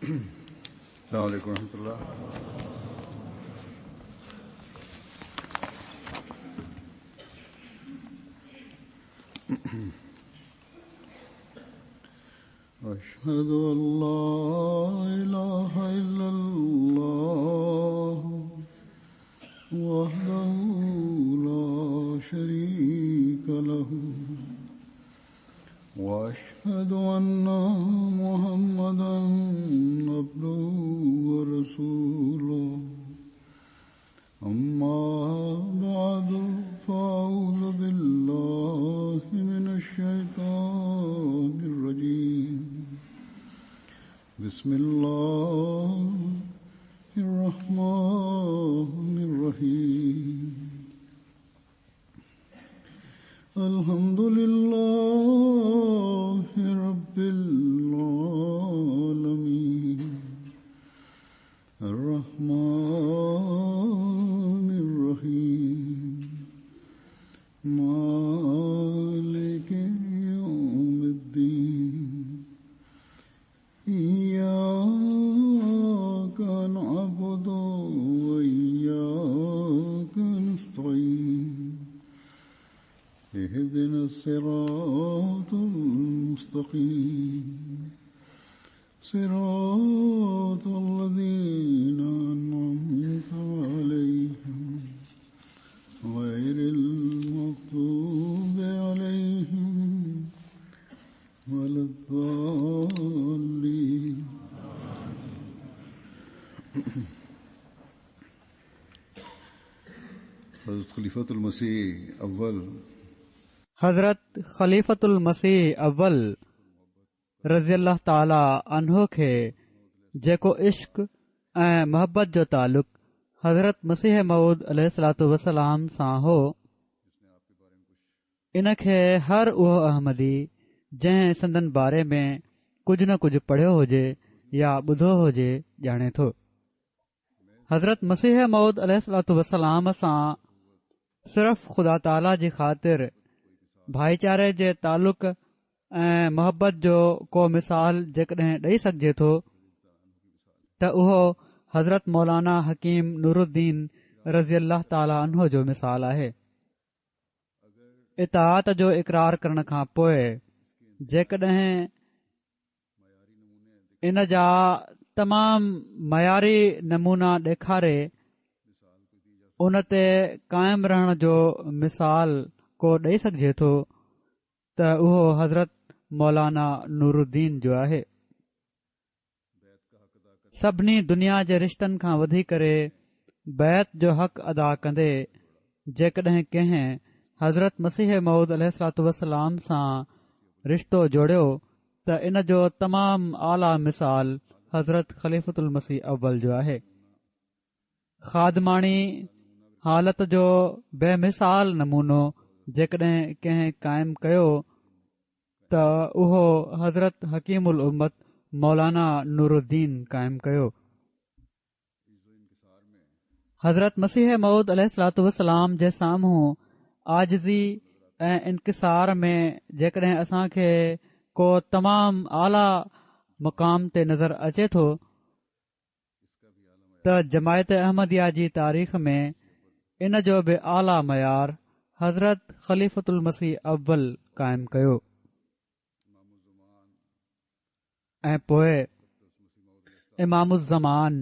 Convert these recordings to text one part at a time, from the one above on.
अस्सलाम वालेकुम रहमतुल्लाह। अशहदु अल्ला इलाहा इल्लल्लाह वहदहु ला शरीका लहु वअशहदु अन्ना मुहम्मदन अब्दुहु व रसूलुहु अम्मा बअदु फ़अऊज़ु बिल्लाहि मिनश शैतानिर रजीम बिस्मिल्लाहिर रहमानिर रहीम अल्हम्दुलिल्लाहि रब्बिल आलमीन अर्रहमानिर रहीम मालिकि यौमिद्दीन इय्याका नअबुदु व इय्याका नस्तईन اهدنا الصراط المستقيم صراط الذين أنعمت عليهم غير المغضوب عليهم ولا الضالين حضرت खलीफतुल मसीह अव्वल हज़रत ख़लीफ़तुल मसीह अव्वल रज़ियल्लाहु ताला अन्हो खे जेको इश्क ऐं मोहबत जो तालुक़ हज़रत मसीह मऊद अलैहिस्सलातु वस्सलाम सां हो, इन खे हर उहो अहमदी जंहिं संदन बारे में कुझु न कुझु पढ़ियो हुजे या ॿुधो हुजे ॼाणे थो। हज़रत मसीह मऊद अलैहिस्सलातु वस्सलाम सां सिर्फ़ ख़ुदा ताला जी ख़ातिर भाईचारे जे तालुक़ ऐं मोहबत जो को मिसाल जेकॾहिं ॾेई सघिजे थो त उहो हज़रत मौलाना हकीम नूरुद्दीन रज़ियल्लाहु ताला अन्हो जो मिसाल आहे। इताअत जो इक़रार करण खां पोइ जेकॾहिं इन जा तमाम मयारी नमूना ॾेखारे उन ते क़ाइमु रहण जो मिसाल को ॾेई सघिजे थो त उहो हज़रत मौलाना नूरुद्दीन जो आहे। सभिनी दुनिया जे रिश्तनि खां वधी करे बैत जो हक़ अदा कंदे जेकॾहिं कंहिं हज़रत मसीह मऊद अलैहिस्सलातु वस्सलाम सां रिश्तो जोड़ियो त इन जो तमामु आला मिसाल हज़रत ख़लीफ़तुल मसीह अव्वल जो आहे। ख़ादमाणी हालत जो बेमिसाल नमूनो जेकॾहिं कंहिं क़ाइमु कयो त उहो हज़रत हकीमुल उम्मत मौलाना नूरुद्दीन क़ाइमु कयो। हज़रत मसीह मऊद अलैहिस्सलातु वस्सलाम जे साम्हूं आजिज़ी ऐं इनकिसार में जेकॾहिं असां खे को तमामु आला मुक़ाम ते नज़र अचे थो त जमायत अहमदिया जी तारीख़ में इन जो बि आला मयार हज़रत ख़लीफ़तुल मसीह अव्वल क़ाइमु कयो ऐं पोइ इमामुज़्ज़मान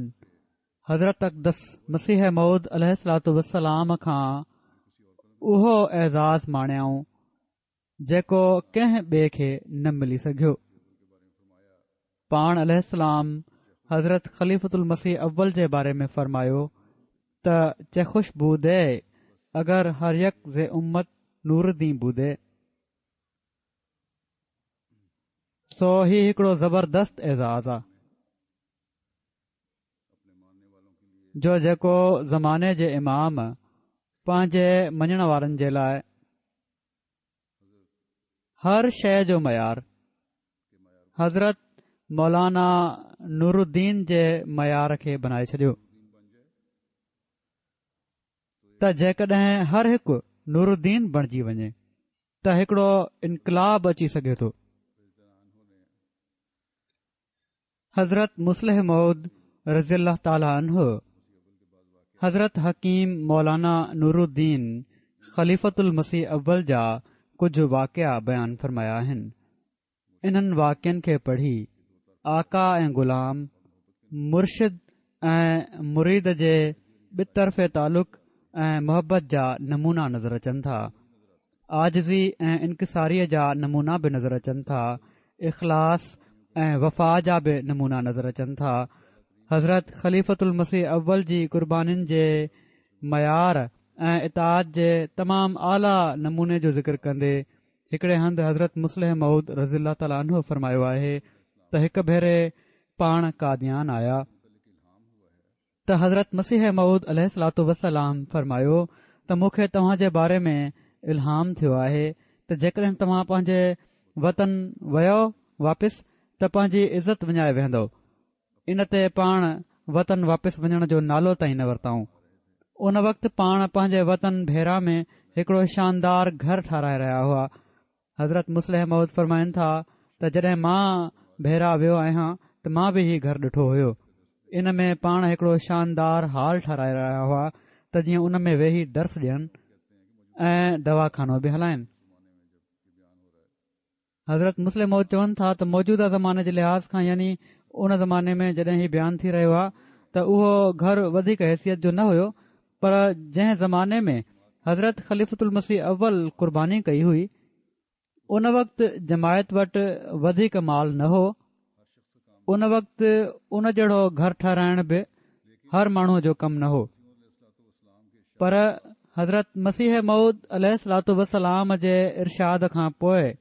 हज़रत अक़दस मसीह मऊद अलैहिस्सलातु वस्सलाम खां उहो एज़ाज़ माणियाऊं जेको कंहिं ॿिए खे न मिली सघियो। पाण अलैहिस्सलाम हज़रत ख़लीफ़तुल मसीह अव्वल जे बारे में फ़रमायो त चखुश बूदे अगर हर यक ज़े उम्मत नूरुद्दीन बूदे, सो ही हिकिड़ो ज़बरदस्त एज़ाज़ आहे जो जेको ज़माने जे इमाम पंहिंजे मञण वारनि जे लाइ हर शइ जो मयार हज़रत मौलाना नूरुद्दीन जे मयार खे बनाए छॾियो त जेकॾहिं हर हिकु नूरुद्दीन बणिजी वञे त हिकिड़ो इनकलाब अची सघे थो। हज़रत मुस्लिह मौद रज़ी अल्लाह ताला अन्हु हज़रत हकीम मौलाना नूरुद्दीन ख़लीफ़तुल मसीह अव्वल जा कुझु वाक़िया बयानु फ़रमाया आहिनि। इन्हनि वाक़ियनि खे पढ़ी आका ऐं ग़ुलाम मुर्शिद ऐं मुरीद जे ॿितरफ़े तालुक़ ऐं मोहबत जा नमूना नज़र अचनि था। आजिज़ी ऐं इनकिसारीअ जा नमूना बि नज़र अचनि था। इख़लास ऐं वफ़ा जा बि नमूना नज़र अचनि था। हज़रत ख़लीफ़तुल मसीह अव्वल जी क़ुर्बानीनि जे मयार ऐं इताअत जे तमामु आला नमूने जो ज़िक्र कंदे हिकिड़े हंधि हज़रत मुस्लिह मऊद रज़ी अल्लाह ताला अन्हु फ़रमायो आहे त हिकु भेरे पाण कादियान आया त हज़रत मसीह मऊद अलैहिस्सलातु वस्सलाम फ़रमायो त मूंखे तव्हां जे बारे में इल्हाम थियो आहे त जेकॾहिं तव्हां पंहिंजे वतन वियो वापसि त पंहिंजी इज़त विञाए वेंदो। इन ते पाण वतन वापसि वञण जो नालो ताईं न वरिताऊं। उन वक़्तु पाण पंहिंजे वतन भेरा में हिकिड़ो शानदार घर ठाराए रहिया हुआ। हज़रत मुस्लिह मऊद फ़रमाइनि था त जॾहिं मां भेरा वियो आहियां त मां बि हीउ घरु ॾिठो हुयो। इन में पाण हिकिड़ो शानदार हाल ठाराए रहिया हुआ त जीअं उन में वेही दर्स ॾियनि ऐं दवाखानो बि हलाइनि। हज़रत मुस्लिम मौद चवनि था त मौजूदा ज़माने जे लिहाज़ खां यानी उन ज़माने में जॾहिं हीउ बयानु थी रहियो आहे त उहो घर वधीक हैसियत जो न हुयो, पर जंहिं ज़माने में हज़रत ख़लीफ़तुल मसीह अव्वल क़ुर्बानी कई हुई उन वक़्तु जमायत वटि वधीक माल न हो। उन वक़्तु उन जहिड़ो घर ठाराइण बि हर माण्हूअ जो कमु न हो, पर हज़रत मसीह मऊद अलैहिस्सलातु वस्सलाम जे इरशाद खां पोइ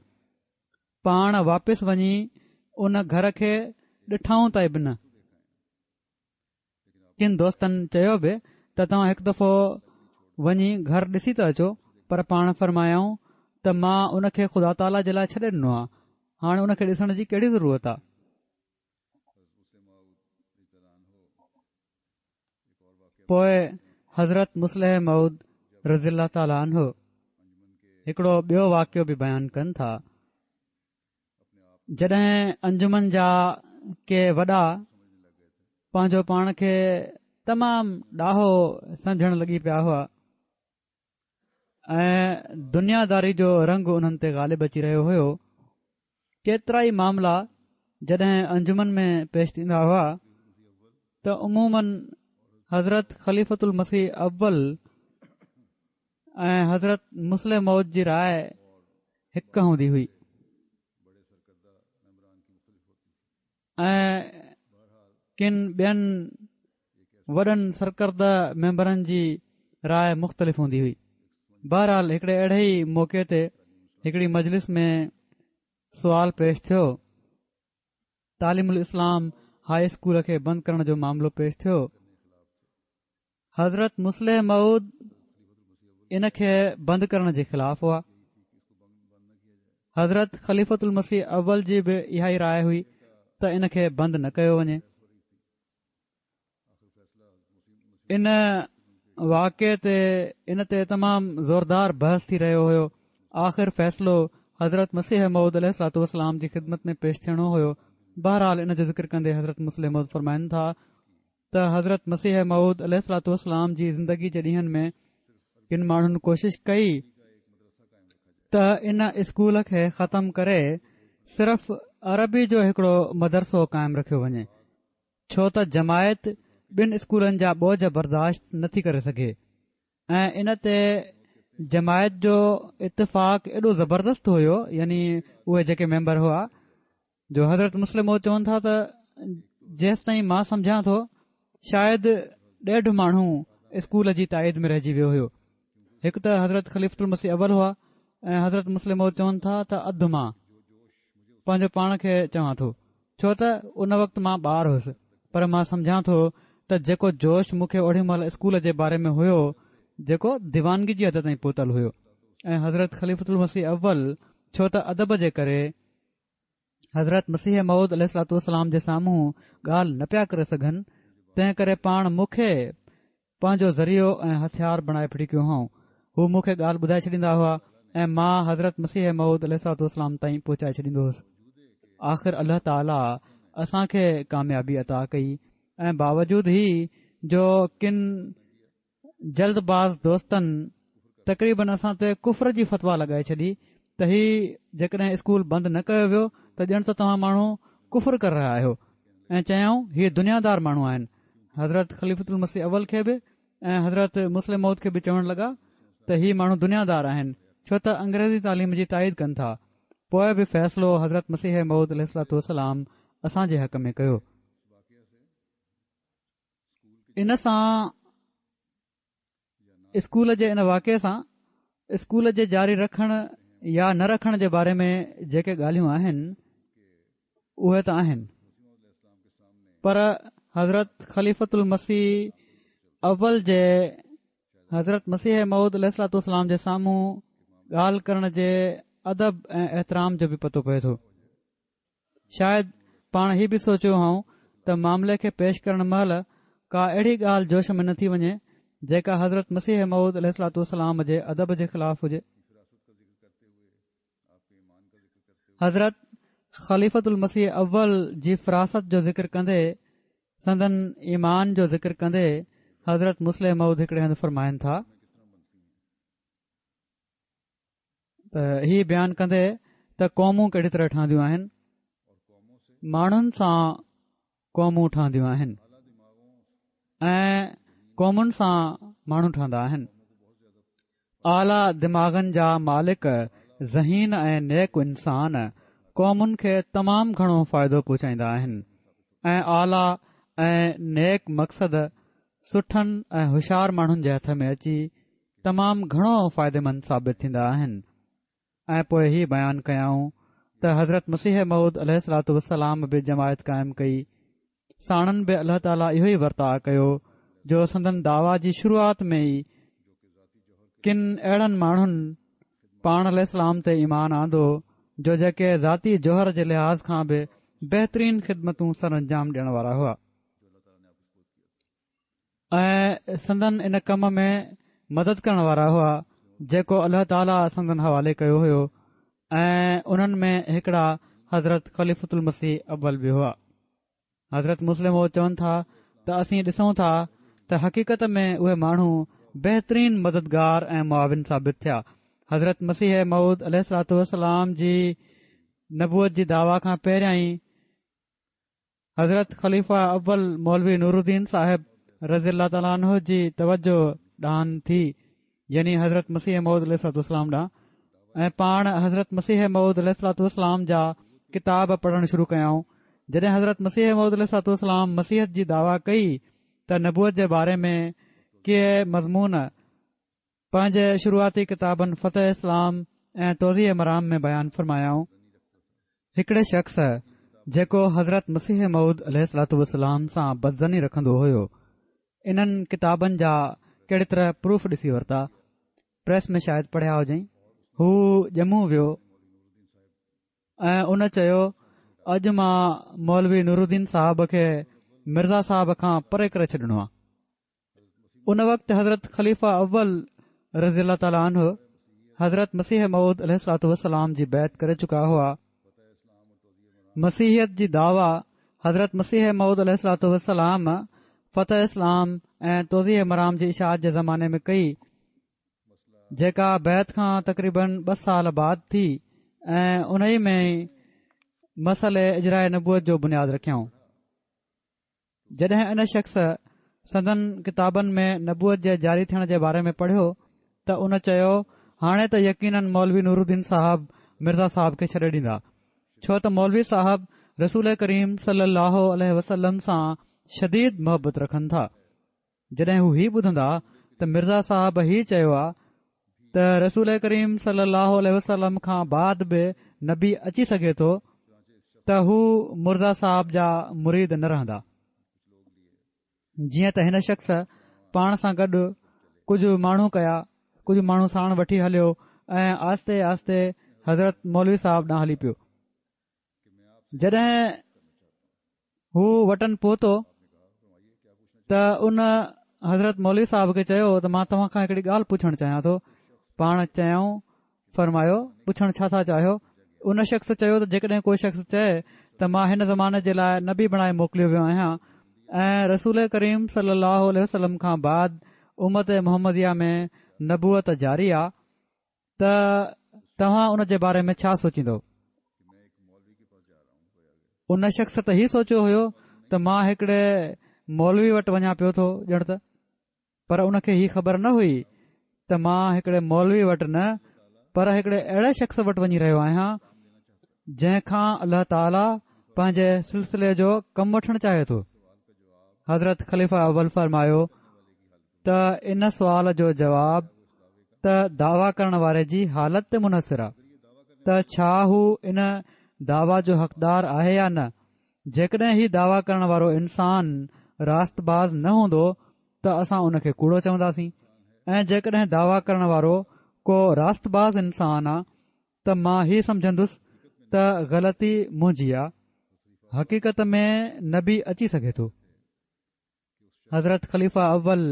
पाण वापसि वञी उन घर खे ॾिठऊं ताईं बि न। किन दोस्तनि चयो बि त तव्हां हिकु दफ़ो वञी घर ॾिसी था अचो, पर पाण फ़रमायाऊं त मां उन खे ख़ुदा ताला जे लाइ छॾे ॾिनो आहे, हाणे उन खे ॾिसण जी कहिड़ी ज़रूरत आहे। पोइ हज़रत मुस्लिह मऊद रज़ी अल्लाह ताला अन्हु हिकिड़ो ॿियो वाक़ियो बि बयानु कनि था। जॾहिं अंजुमन जा के वॾा पंहिंजो पाण खे तमामु ॾाहो सम्झण लॻी पिया हुआ ऐं दुनियादारी जो रंग उन्हनि ते ग़ालिब अची रहियो हुयो, केतिरा ई मामला जॾहिं अंजुमन में पेश थींदा हुआ त उमूमन हज़रत ख़लीफ़तुल मसीह अव्वल ऐं हज़रत मुस्लिह मऊद जी राय हिकु हूंदी हुई ऐं किन ॿियनि वॾनि सरकर्दा मेंबरनि जी राय मुख़्तलिफ़ हूंदी हुई। बहरहाल हिकिड़े अहिड़े ई मौक़े ते हिकिड़ी मजलिस में सुवाल पेश थियो। तालीमुल इस्लाम हाई स्कूल खे बंदि करण जो मामलो पेश थियो। हज़रत मुस्लिह मऊद इन खे बंदि करण जे ख़िलाफ़ हुआ। हज़रत ख़लीफ़तुल मसीह अव्वल जी बि इहा ई राय हुई त इन खे बंदि न कयो वञे। इन वाक़े ते इन ते तमामु ज़ोरदार बहस थी रहियो हुयो। आख़िर फ़ैसिलो हज़रत मसीह मऊद अलैहिस्सलातु वस्सलाम जी ख़िदमत में पेश थियणो हुयो। बहरहाल इन जो ज़िक्र कंदे हज़रत मुस्लिह मऊद फ़रमाइनि था त हज़रत मसीह मऊद अलैहिस्सलातु वस्सलाम जी ज़िंदगी जे ॾींहनि में किन माण्हुनि कोशिश कई त इन स्कूल खे ख़तमु करे सिर्फ़ अरबी जो हिकिड़ो मदरसो क़ाइमु रखियो वञे, छो त जमायत ॿिनि स्कूलनि जा बोझ बर्दाश्त नथी करे सघे ऐं इन ते जमायत जो इतफ़ाक़ एॾो ज़बरदस्त हुयो, यानी उहे जेके मेंबर हुआ जो हज़रत मुस्लिम मऊद चवनि था त जेसि ताईं मां सम्झां थो शायदि 1.5 माण्हू स्कूल जी ताईद में रहिजी वियो हुयो। हिकु त हज़रत ख़लीफ़तुल मसीह अव्वल हुआ ऐं हज़रत मुस्लिम मऊद चवनि था त अधु मां पंहिंजो पाण खे चवां थो, छो त उन वक़्तु मां ॿार हुयुसि, पर मां सम्झां थो त जेको जोश मूंखे ओॾी महिल स्कूल जे बारे में हुयो जेको दीवानगी जी हद ताईं पहुतल हुयो, ऐं हज़रत ख़लीफ़तुल मसीह अव्वल छो त अदब जे करे हज़रत मसीह मऊद अलैहिस्सलातु वस्सलाम जे साम्हूं ॻाल्हि न पिया करे सघनि, तंहिं करे पाण मूंखे पंहिंजो ज़रियो ऐं हथियार बणाए फिटिकियो हुओ। हू मूंखे ॻाल्हि ॿुधाए छॾींदा हुआ ऐं मां हज़रत मसीह मऊद अलैहिस्सलातु वस्सलाम ताईं पहुचाए छॾींदो हुयुसि। आख़िर अल्लाह ताला असांखे कामयाबी अता कई ऐं बावजूद ही जो किन जल्दबाज़ दोस्तनि तक़रीबन असां ते कुफर जी फतवा लॻाए छॾी त ही जेकॾहिं स्कूल बंदि न कयो वियो त ॼण त तव्हां माण्हू कुफर करे रहिया आहियो ऐं चयऊं हीअ दुनियादार माण्हू आहिनि। हज़रत ख़लीफ़ुल मसीह अव्वल खे बि ऐं हज़रत मुस्लिम मौद खे बि चवण लॻा त ही माण्हू दुनियादार आहिनि छो त अंग्रेज़ी तालीम जी ताईद कनि था। पोइ बि फ़ैसिलो हज़रत मसीह मौद अलैहिस्सलाम असांजे हक़ में कयो। इन सां स्कूल जे इन वाक़े सां स्कूल जे जारी रखण या न रखण जे बारे में जेके ॻाल्हियूं आहिनि उहे त आहिनि, पर हज़रत ख़लीफ़तुल मसीह अव्वल जे हज़रत मसीह मऊद अलैहिस्सलाम जे साम्हूं ॻाल्हि करण जे अदब ऐं एतिराम जो बि पतो पए थो। शायदि पाण ही बि सोचियो हूं त मामले खे पेश करण महिल का अहिड़ी ॻाल्हि जोश में न थी वञे जेका हज़रत मसीह मऊद अलैहिस्सलाम जे अदब जे ख़िलाफ़ हुजे। हज़रत ख़लीफ़तुल मसीह अव्वल जी फ़रासत जो ज़िक्र कंदे संदन ईमान जो ज़िक्र कंदे हज़रत मुस्लिम मऊद हिकिड़े हंधि फ़रमाइनि था त ही बयानु कंदे त क़ौमूं कहिड़ी तरह ठहंदियूं आहिनि, माण्हुनि सां क़ौमूं ठहंदियूं आहिनि ऐं क़ौमुनि सां माण्हू ठहंदा आहिनि। आला दिमाग़नि जा मालिक ज़हीन ऐं नेक इंसान क़ौमुनि खे तमामु घणो फ़ाइदो पहुचाईंदा आहिनि ऐं आला ऐं नेक मक़सद सुठनि ऐं होशियार माण्हुनि जे हथ में अची तमामु घणो फ़ाइदेमंद साबित थींदा आहिनि। ऐं पोइ ही बयानु कयाऊं त हज़रत मसीह मऊद अलैहिस्सलाम बि जमायत क़ाइमु कई। साणनि बि अल्लाह ताला इहो ई वर्ताउ कयो जो संदन दावा जी शुरूआत में ई किन अहिड़नि माण्हुनि पाण अलैहिस्सलाम ते ईमान आंदो जो जेके ज़ाती जोहर जे लिहाज़ खां बि बहितरीन ख़िदमतूं सर अंजाम ॾियण वारा हुआ ऐं संदन इन कम में मदद करण वारा हुआ जेको अल्लाह ताला संदन हवाले कयो हुयो ऐं उन्हनि में हिकिड़ा हज़रत ख़लीफ़ुल मसीह अव्वल बि हुआ। हज़रत मुस्लिम चवनि था त असीं ॾिसूं था त हक़ीक़त में उहे माण्हू बहितरीन मददगार ऐं मुआविन साबित थिया। हज़रत मसीह मऊद अलैहिस्सलाम जी नबूअत जी दावा खां पहिरियां ई हज़रत ख़लीफ़ा अव्वल मौलवी नूरुद्दीन साहिब रज़ी अल्लाह ताला अन्हु जी तवजो ॾांहुं थी, यानी हज़रत मसीह मऊद अलैहिस्सलाम ॾांहुं, ऐं पाण हज़रत मसीह मऊद अलैहिस्सलाम जा किताब पढ़णु शुरू कयाऊं। जॾहिं हज़रत मसीह मऊद अलैहिस्सलाम मसीहत जी दावा कई त नबूअत जे बारे में के मज़मून पंहिंजे शुरूआती किताबनि फ़तह इस्लाम ऐं तौज़ीह मराम में बयानु फ़रमायाऊं। हिकिड़े शख़्स जेको हज़रत मसीह मऊद अलैहिस्सलाम सां बदज़नी रखंदो हुयो इन्हनि किताबनि जा कहिड़ी तरह प्रूफ ॾिसी वरिता, प्रेस में शायदि पढ़िया हुजई। हू ॼमूं वियो ऐं उन चयो अॼु मां मौलवी नूरुद्दीन साहब खे मिर्ज़ा साहब खां परे करे छॾिणो आहे। उन वक़्तु हज़रत ख़लीफ़ा अव्वल रज़ी अल्लाह ताला अन्हु हज़रत मसीह मऊद अलैहिस्सलाम जी बैत करे चुका हुआ। मसीहियत जी दावा हज़रत मसीह मऊद अलैहिस्सलाम फ़तह इस्लाम ऐं तौज़ीह मराम जी इशाअत जे ज़माने में कई, जेका बैत खां तक़रीबन 2 साल बाद थी ऐं उन ई में मसइले इजराए नबूअत जो बुनियादु रखियाऊं। जॾहिं इन शख़्स संदन किताबनि में नबूअत जे जारी थियण जे बारे में पढ़ियो त उन चयो हाणे त यकीनन मौलवी नूरुद्दीन साहब मिर्ज़ा साहब खे छॾे ॾींदा, छो त मौलवी साहब रसूल करीम सल्लल्लाहु अलैहि वसल्लम सां शदीद मोहबत रखनि था। जॾहिं हू ही ॿुधंदा त मिर्ज़ा साहब ही चयो आहे त रसूल करीम सल्लल्लाहु अलैहि वसल्लम खां बाद बि नबी अची सघे थो त हू मिर्ज़ा साहब जा मुरीद न रहंदा। जीअं त हिन शख़्स पाण सां गॾु कुझु माण्हू कया, कुझु माण्हू साण वठी हलियो ऐं आस्ते आस्ते हज़रत मौलवी साहब ॾांहुं हली पियो। जॾहिं हू वटन पहुतो त उन हज़रत मौलवी साहब खे चयो त मां तव्हां खां हिकिड़ी ॻाल्हि पुछणु चाहियां थो। पाण चयऊं, फरमायो पुछणु छा था चाहियो? उन शख़्स चयो त जेकॾहिं कोई शख़्स चए त मां हिन ज़माने जे लाइ नबी बणाए मोकिलियो वियो आहियां ऐं रसूल करीम सलाहु वसलम खां बाद उमत मोहम्मदिया में नबूअत जारी आहे त तव्हां उन जे बारे में छा सोचींदो? उन शख़्स त हीउ सोचियो हुयो त मां हिकड़े मौलवी वटि वञा पियो थो ॼण त, पर उन खे हीउ ख़बर न हुई त मां हिकड़े मौलवी वटि न पर हिकड़े अहिड़े शख़्स वटि वञी रहियो आहियां जंहिंखां अल्लाह ताला पंहिंजे सिलसिले जो कमु वठणु चाहे थो। हज़रत ख़लीफ़ा अव्वल फरमायो त इन सुवाल जो जवाब त दावा करण वारे जी हालत ते मुनसिर आहे त छा हू इन दावा जो हक़दार आहे या न। जेकॾहिं ही दावा करण वारो इंसान रास्तबाज़ न हूंदो त असां उन खे कूड़ो चवंदासीं, ऐं जेकॾहिं दावा करण वारो को रास्तबाज़ इंसान आहे त मां ही समझंदुसि त ग़लती मुंहिंजी आहे। हक़ीक़त में नबी अची सघे थो। हज़रत ख़लीफ़ा अव्वल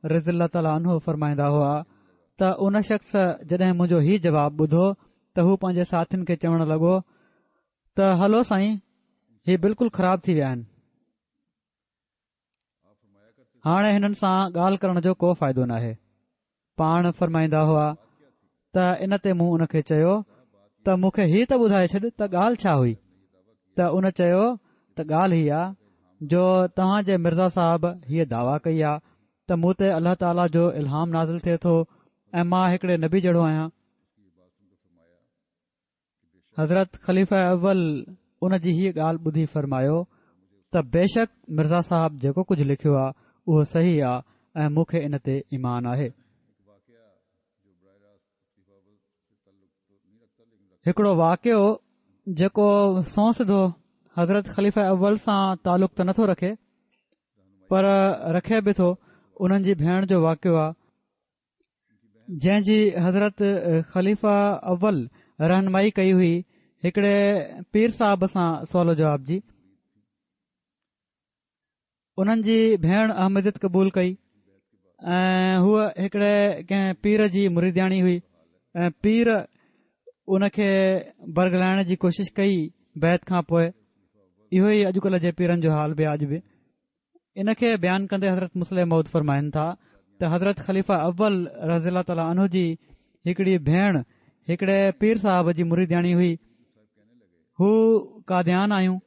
रज़ियल्लाहु ताला अन्हु फरमाईंदा हुआ त उन शख़्स जॾहिं मुंहिंजो ही जवाबु ॿुधो त हू पंहिंजे साथियुनि खे चवण लॻो त हलो साईं, ही बिल्कुलु ख़राब थी विया आहिनि, हाणे हिननि सां ॻाल्हि करण जो को फ़ाइदो नाहे। पाण फरमाईंदा हुआ त इन ते मूं उन खे चयो त मूंखे हीउ त ॿुधाए छॾ त ॻाल्हि छा हुई। त उन चयो त ॻाल्हि हीअ आहे जो तव्हां जे मिर्ज़ा साहब हीअ दावा कई आहे त मूं ते अल्लाह ताला जो इल्हाम नाज़िल थिए थो ऐं मां हिकड़े नबी जहिड़ो आहियां। हज़रत ख़लीफ़ा अव्वल उन जी हीअ ॻाल्हि ॿुधी फरमायो त बेशक मिर्ज़ा साहब जेको कुझु लिखियो आहे उहो सही आहे ऐं मूंखे इन ते ईमान आहे। हिकिड़ो वाक़ियो जेको सौ सिधो हज़रत ख़लीफ़ा अव्वल सां तालुक़ त नथो रखे पर रखे बि थो, उन्हनि जी भेण जो वाक़ियो आहे जंहिंजी हज़रत ख़लीफ़ा अव्वल रहनुमाई कई हुई हिकड़े पीर साहब सां सुवाल जवाब जी। उन्हनि जी भेण अहमदियत क़बूल कई ऐं हूअ हिकड़े कंहिं पीर जी मुरीदियाणी हुई ऐं पीर उन खे बरगलाइण जी कोशिश कई बैत खां पोइ। इहो ई अॼुकल्ह जे पीरनि जो हाल बि अॼु बि। इन खे बयानु कंदे हज़रत मुस्लिम मौद फरमाइनि था त हज़रत ख़लीफ़ा अव्वल रज़ियल्लाहु ताला अन्हु जी हिकड़ी भेण हिकड़े पीर साहब जी मुरीदियाणी हुई। हू कादियान आहियूं।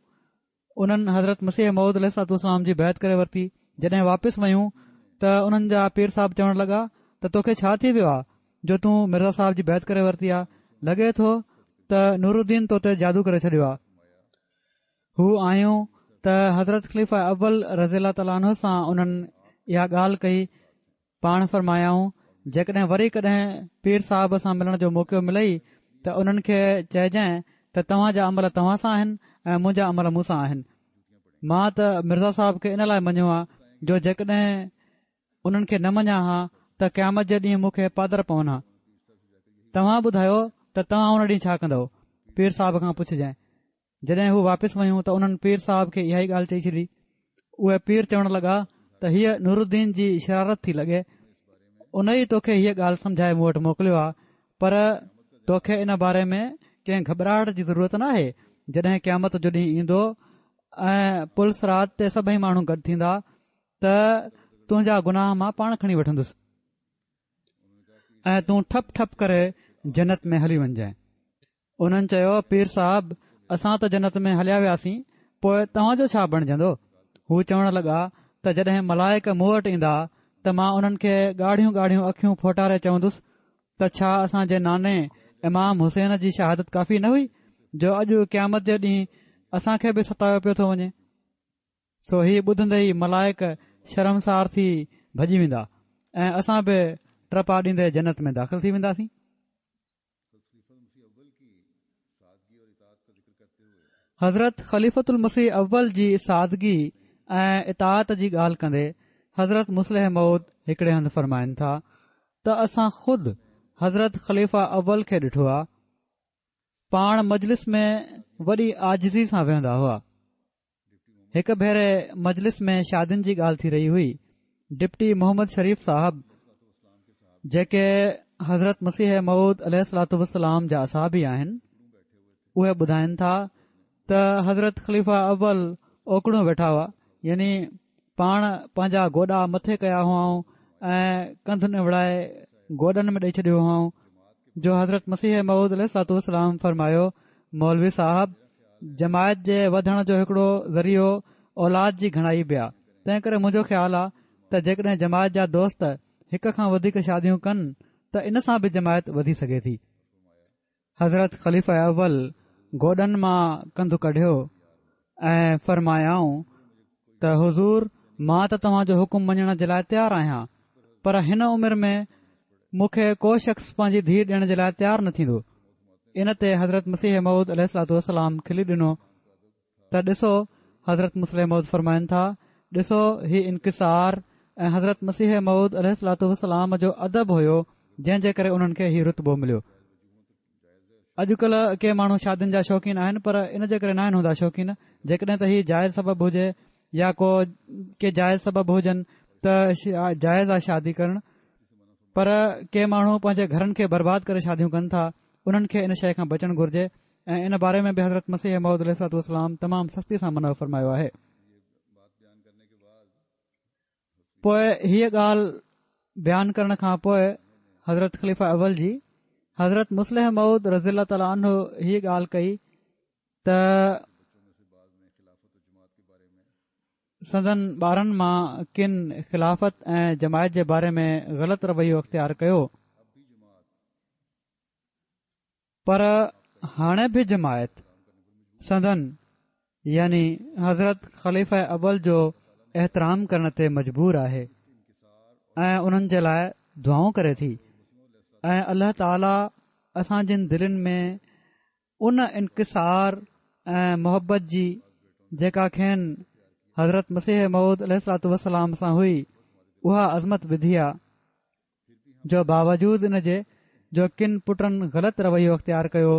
उन्हनि हज़रत मसीह मौद अलैहिस्सलाम जी बैत करे वरिती। जॾहिं वापसि वयूं त उन्हनि जा पीर साहब चवण लॻा त तोखे छा थी वियो आहे जो तूं मिर्ज़ा साहब जी बैत करे वरिती आहे? लॻे थो त नूरुद्दीन तो ते जादू करे छॾियो आहे। हू आहियूं त हज़रत ख़लीफ़ा अव्वल रज़ियल्लाहु ताला अन्हु सां उन्हनि इहा ॻाल्हि कई। पाण फरमायाऊं जेकॾहिं वरी कॾहिं पीर साहब सां मिलण जो मौक़ो मिलई त उन्हनि खे चइजांइ त तव्हां जा अमल तव्हां सां आहिनि ऐं मुंहिंजा अमल मूं सां आहिनि। मां त मिर्ज़ा साहब खे इन लाइ मञियो आहे जो जेकॾहिं उन्हनि खे न मञा हा त क़यामत जे ॾींहुं मूंखे पादर पवनि हा। तव्हां ॿुधायो त तव्हां हुन ॾींहुं छा कंदव? पीर साहब खां पुछजांइ। जॾहिं हू वापसि वयूं त उन्हनि पीर साहब खे इहा ई ॻाल्हि चई छॾी। उहे पीर चवण लॻा त हीअ नूरुद्दीन जी शरारत थी लॻे। उन ई तोखे हीअ ॻाल्हि समझाए मूं वटि मोकिलियो आहे, पर तोखे इन बारे में कंहिं घबराहट जी ज़रूरत न आहे। जॾहिं क़यामत जो ॾींहुं ईंदो ऐं पुलिस रात ते सभई माण्हू गॾु थींदा त तुंहिंजा गुनाह मां पाण खणी वठंदुसि ऐं तूं ठप ठप करे जन्नत में हली वञजांइ। उन्हनि चयो पीर साहब असां त जन्नत में हलिया वियासीं, पोइ तव्हांजो छा बणजंदो? हू चवण लॻा त जॾहिं मलाइक मूं वटि ईंदा त मां उन्हनि खे ॻाढ़ियूं ॻाढ़ियूं अखियूं फोटारे चवंदुसि त छा असां जे नाने इमाम हुसैन जी शहादत काफ़ी न हुई जो अॼु क़यामत जे ॾींहुं असां खे बि सतायो पियो थो वञे। सो ही ॿुधंदे ई मलाइक शर्मसार थी भॼी वेंदा ऐं असां बि टपा ॾींदे जन्नत में दाख़िल थी वेंदासीं। हज़रत ख़लीफ़तुल मसीह अव्वल जी सादगी ऐं इताअत जी ॻाल्हि कंदे हज़रत मुस्लिह मौद हिकड़े हंधि फरमाइनि था त असां ख़ुदि हज़रत ख़लीफ़ा अव्वल खे ॾिठो आहे। पाण मजलिस में वॾी आजिज़ी सां वेहंदा हुआ। हिकु भेरे मजलिस में शादियुनि जी ॻाल्हि थी रही हुई। डिप्टी मोहम्मद शरीफ़ साहब जेके हज़रत मसीह मऊद अलैहिस्सलातु वस्सलाम जा असहाबी आहिनि, उहे ॿुधाइनि था त हज़रत ख़लीफ़ा अव्वल ओकड़ो वेठा हुआ, यानी पाण पंहिंजा गोॾा मथे कया हुआऊं ऐं कंध निवड़ाए गोॾनि में ॾेई छॾियो हुआऊं, जो हज़रत मसीह मऊद अलैहिस्सलाम फरमायो, मौलवी साहब, जमायत जे वधण जो हिकड़ो ज़रियो औलाद जी घणाई बि आहे। तंहिं करे मुंहिंजो ख़्यालु आहे त जेकॾहिं जमायत जा दोस्त हिक खां वधीक शादियूं कनि त इन सां बि जमायत वधी सघे थी। हज़रत ख़लीफ़ा अव्वल गोॾनि मां कंधु कढियो ऐं फरमायाऊं त हुज़ूर, मां त तव्हांजो हुकुम मञण जे लाइ तयारु आहियां, पर हिन उमिरि में मूंखे को शख़्स पंहिंजी धीउ ॾियण जे लाइ तयारु न थींदो। इन ते हज़रत मसीह मऊद अलैहिस्सलाम खिली ॾिनो त ॾिसो, हज़रत मुस्लिम मऊद फरमाइनि था, ॾिसो ही इनकिसार ऐं हज़रत मसीह मऊद अलैहिस्सलाम जो अदब हुयो, जंहिं जे करे उन्हनि खे हीउ रुतबो मिलियो। अॼुकल्ह के माण्हू शादियुनि जा शौक़ीन आहिनि, पर इन जे करे न आहिनि हूंदा शौक़ीन। जेकॾहिं त हीउ जाइज़ सबबु हुजे या के जाइज़ सबबु हुजनि त जाइज़ आहे शादी करणु, पर के माण्हू पंहिंजे घरनि खे बर्बाद करे शादियूं कनि था। उन्हनि खे इन शइ खां बचणु घुर्जे ऐं इन बारे में बि हज़रत मसीह मऊद अलैहिस्सलाम तमामु सख़्ती सां मना फ़रमायो आहे। पोइ हीअ ॻाल्हि बयानु करण खां पोइ हज़रत ख़लीफ़ा अव्वल जी हज़रत मुस्लिह मऊद रज़ियल्लाहु ताला अन्हु हीअ ॻाल्हि कई त संदन ॿारनि मां किन ख़िलाफ़त ऐं जमायत जे बारे में ग़लति रवैयो अख़्तियार कयो, पर हाणे बि जमायत संदन यानी हज़रत ख़लीफ़ा अव्वल जो एहतराम करण ते मजबूर आहे ऐं उन्हनि जे लाइ दुआऊं करे थी ऐं अल्लाह ताला असांजनि दिलनि में उन इनकिसार ऐं मोहबत जी जेका खेनि हज़रत मसीह मऊद अलैहिस्सलाम सां हुई, उहा अज़मत विधी आहे, जो बावजूद इन जे जो किन पुटनि ग़लति रवैयो अख़्तियार कयो,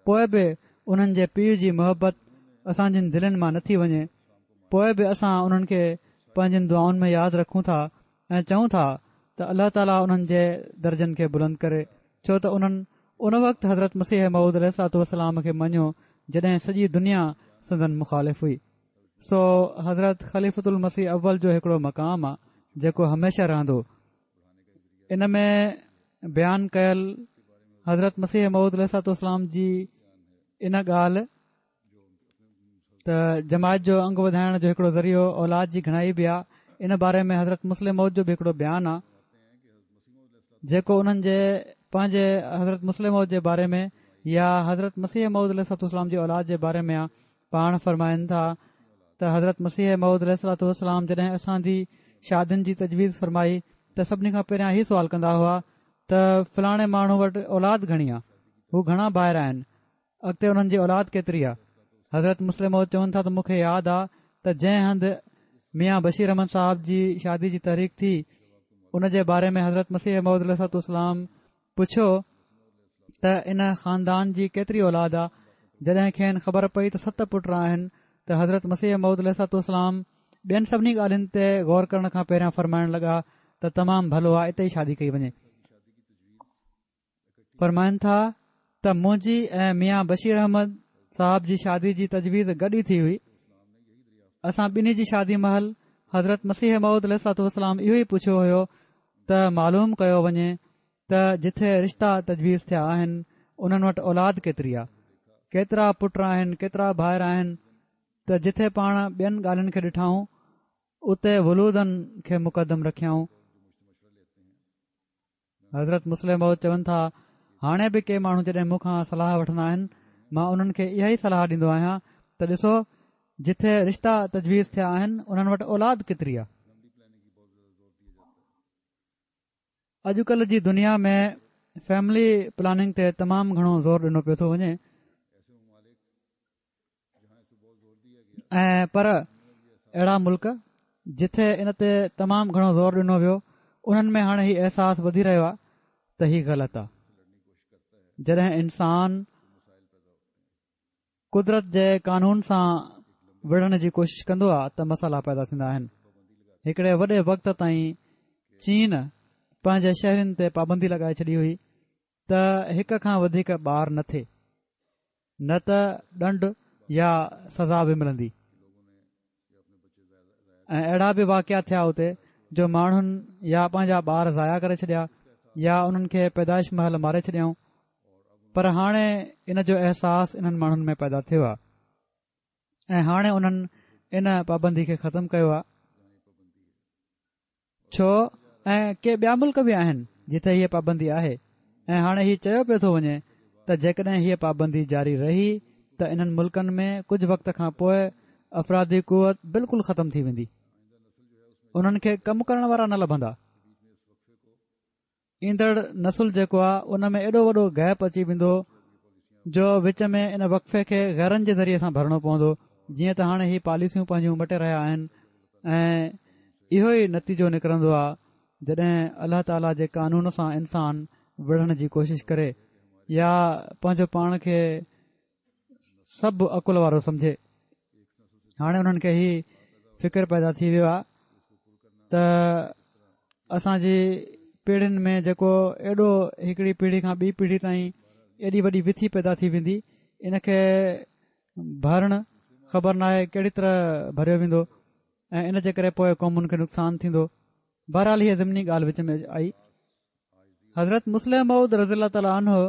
पोइ बि उन्हनि जे पीउ जी मोहबत असांजनि दिलनि मां नथी वञे। पोइ बि असां उन्हनि खे पंहिंजनि दुआउनि में यादि रखूं था ऐं चऊं था त अल्लाह ताला उन्हनि जे दर्जनि खे बुलंद करे, छो त उन्हनि उन वक़्तु हज़रत मसीह मऊद अलैहिस्सलाम खे मञियो जॾहिं सॼी दुनिया संदन मुख़ालिफ़ हुई। सो हज़रत ख़लीफ़तुल मसीह अव्वल जो हिकड़ो मक़ाम आहे जेको हमेशा रहंदो। इन में बयानु कयल हज़रत मसीह मऊद अलैहिस्सलाम जी इन ॻाल्हि त जमायत जो अंग वधाइण जो हिकड़ो ज़रियो औलाद जी घणाई बि आहे, इन बारे में हज़रत मुस्लिम मऊद जो बि हिकड़ो बयानु आहे जेको उन्हनि जे पंहिंजे हज़रत मुस्लिम मऊद जे बारे में या हज़रत मसीह मऊद अलैहिस्सलाम जी औलाद जे बारे में आहे। पाण फरमाइनि था त हज़रत मसीह मऊद अलैहिस्सलाम जॾहिं असांजी शादियुनि जी तजवीज़ फरमाई त सभिनी खां पहिरियां ही सुवाल कंदा हुआ त फलाणे माण्हू वटि औलाद घणी आहे, हू घणा ॿाहिरि आहिनि, अॻिते हुननि जी औलाद केतिरी आहे। हज़रत मुस्लिम मऊद चवनि था त मूंखे यादि आहे त जंहिं हंधि मियाँ बशीर अहमद साहब जी शादी जी तारीख़ थी, उन जे बारे में हज़रत मसीह मऊद अलैहिस्सलाम पुछियो त इन ख़ानदान जी केतिरी औलाद आहे। जॾहिं खेनि ख़बर पई त 7 पुट आहिनि, त हज़रत मसीह मऊद अलैहिस्सलाम ॿियनि सभिनी ॻाल्हियुनि ते गौर करण खां पहिरियां फरमाइण लॻा त तमामु भलो आहे, इते ई शादी कई वञे। फरमाइनि था त मुंहिंजी ऐं मियाँ बशीर अहमद साहब जी शादी जी तजवीज़ गॾु ई थी हुई। असां ॿिन्ही जी शादी महल हज़रत मसीह मऊद अलैहिस्सलाम इहो ई पुछियो हुयो त मालूम कयो वञे त जिथे रिश्ता तजवीज़ थिया आहिनि उन्हनि वटि औलाद केतिरी आहे, केतिरा पुट आहिनि, केतिरा भाइर आहिनि, त जिथे पाण ॿियनि ॻाल्हियुनि खे ॾिठाऊं उते वलूदनि खे मुक़दम रखियाऊं। हज़रत मुस्लिम मऊद चवनि था, हाणे बि के माण्हू जॾहिं मूंखां सलाह वठंदा आहिनि, मां उन्हनि खे इहा ई सलाह ॾींदो आहियां त ॾिसो, जिथे रिश्ता तजवीज़ थिया आहिनि उन्हनि वटि औलाद केतिरी आहे। अॼुकल्ह जी दुनिया में फैमिली प्लानिंग ते तमामु घणो ज़ोर ॾिनो पियो थो वञे, ऐं पर अहिड़ा मुल्क जिथे इन ते तमामु घणो ज़ोर ॾिनो वियो, उन्हनि में हाणे हीउ अहसासु वधी रहियो आहे त हीउ ग़लति आहे। जॾहिं इंसान कुदरत जे कानून सां विढ़ण जी कोशिश कंदो आहे त मसाला पैदा थींदा आहिनि। हिकड़े वॾे वक़्त ताईं चीन पंहिंजे शहरनि ते पाबंदी लॻाए छॾी हुई त हिक खां वधीक ॿार न थिए, न त ॾंड या सज़ा बि मिलंदी। ऐं अहिड़ा बि वाक़िया थिया हुते जो माण्हुनि या पंहिंजा ॿार ज़ाया करे छॾिया या उन्हनि खे पैदाइश महल मारे छॾियऊं। पर हाणे इन जो अहसासु इन्हनि माण्हुनि में पैदा थियो आहे ऐं हाणे उन्हनि इन पाबंदी खे ख़तमु कयो आहे। छो ऐं के ॿिया मुल्क बि आहिनि जिथे हीअ पाबंदी आहे ऐं हाणे हीउ चयो पियो थो वञे त जेकॾहिं हीअ पाबंदी जारी रही त इन्हनि मुल्कनि में कुझु वक़्त खां पोइ अफ़रादी कुवत बिल्कुलु ख़तमु थी वेंदी। उन्हनि खे कमु करण वारा न लभंदा। ईंदड़ नसुल जेको आहे उन में एॾो वॾो गैप अची वेंदो जो विच में इन वक़फ़े खे गैरनि जे ज़रिए सां भरणो पवंदो। जीअं त हाणे ही पॉलिसियूं पंहिंजूं मटे रहिया आहिनि ऐं इहो ई नतीजो निकिरंदो आहे जॾहिं अल्लाह ताला जे कानून सां इंसान विढ़ण जी कोशिश करे या पंहिंजो पाण खे सभु अकुल वारो सम्झे। हाणे उन्हनि खे ही फ़िक्र पैदा थी वियो आहे त असांजी पीढ़ियुनि में जेको एॾो हिकिड़ी पीढ़ी खां ॿी पीढ़ी ताईं एॾी वॾी विथी पैदा थी वेंदी, इन खे भरणु ख़बर नाहे कहिड़ी तरह भरियो वेंदो ऐं इन जे करे पोइ क़ौमुनि खे नुक़सानु थींदो। बहरहाल हीअ ज़मीनी ॻाल्हि विच में आई। हज़रत मुस्लिम मऊद रज़ी ताला अन्हु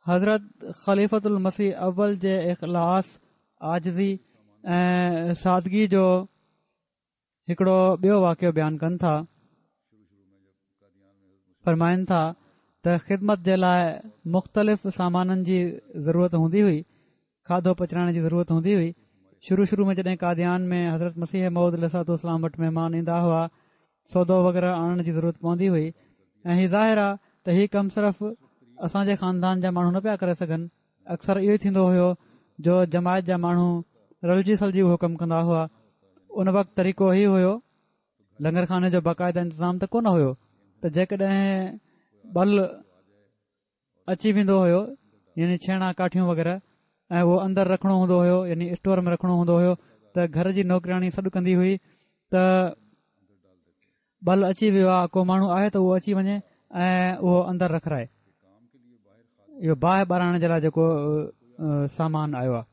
हज़रत ख़लीफ़तुल मसीह अव्वल जे इख़लास, आजिज़ी ऐं सादगी जो हिकिड़ो ॿियो वाक़ियो बयानु कनि था। फरमाइनि था त ख़िदमत जे लाइ मुख़्तलिफ़ सामाननि जी ज़रूरत हूंदी हुई, खाधो पचाइण जी ज़रूरत हूंदी हुई। शुरू में जॾहिं कादियान में हज़रत मसीह मऊद अलैहिस्सलाम वटि महिमान ईंदा हुआ, सौदो वग़ैरह आणण जी ज़रूरत पवंदी हुई ऐं हीउ ज़ाहिर आहे त हीउ कमु सिर्फ़ असांजे ख़ानदान जा माण्हू न पिया करे सघनि। अक्सर इहो ई थींदो हुयो जो जमायत जा माण्हू रलजी सलजी उहो कमु कंदा हुआ। उन वक़्तु तरीक़ो ई हुयो, लंगर खाने जो बाक़ाइदा इंतज़ाम त कोन हुयो, त जेकॾहिं बल अची वेंदो हुयो यानी छेणा काठियूं वग़ैरह ऐं उहो अंदरि रखणो हूंदो हुयो यानी स्टोर में रखणो हूंदो हुयो त घर जी नौकिराणी सॾु कंदी हुई त बल अची वियो आहे, को माण्हू आहे त उहो अची वञे ऐं उहो अंदरि रखाए। इहो बाहि ॿाराइण जे लाइ जेको सामान आयो आहे।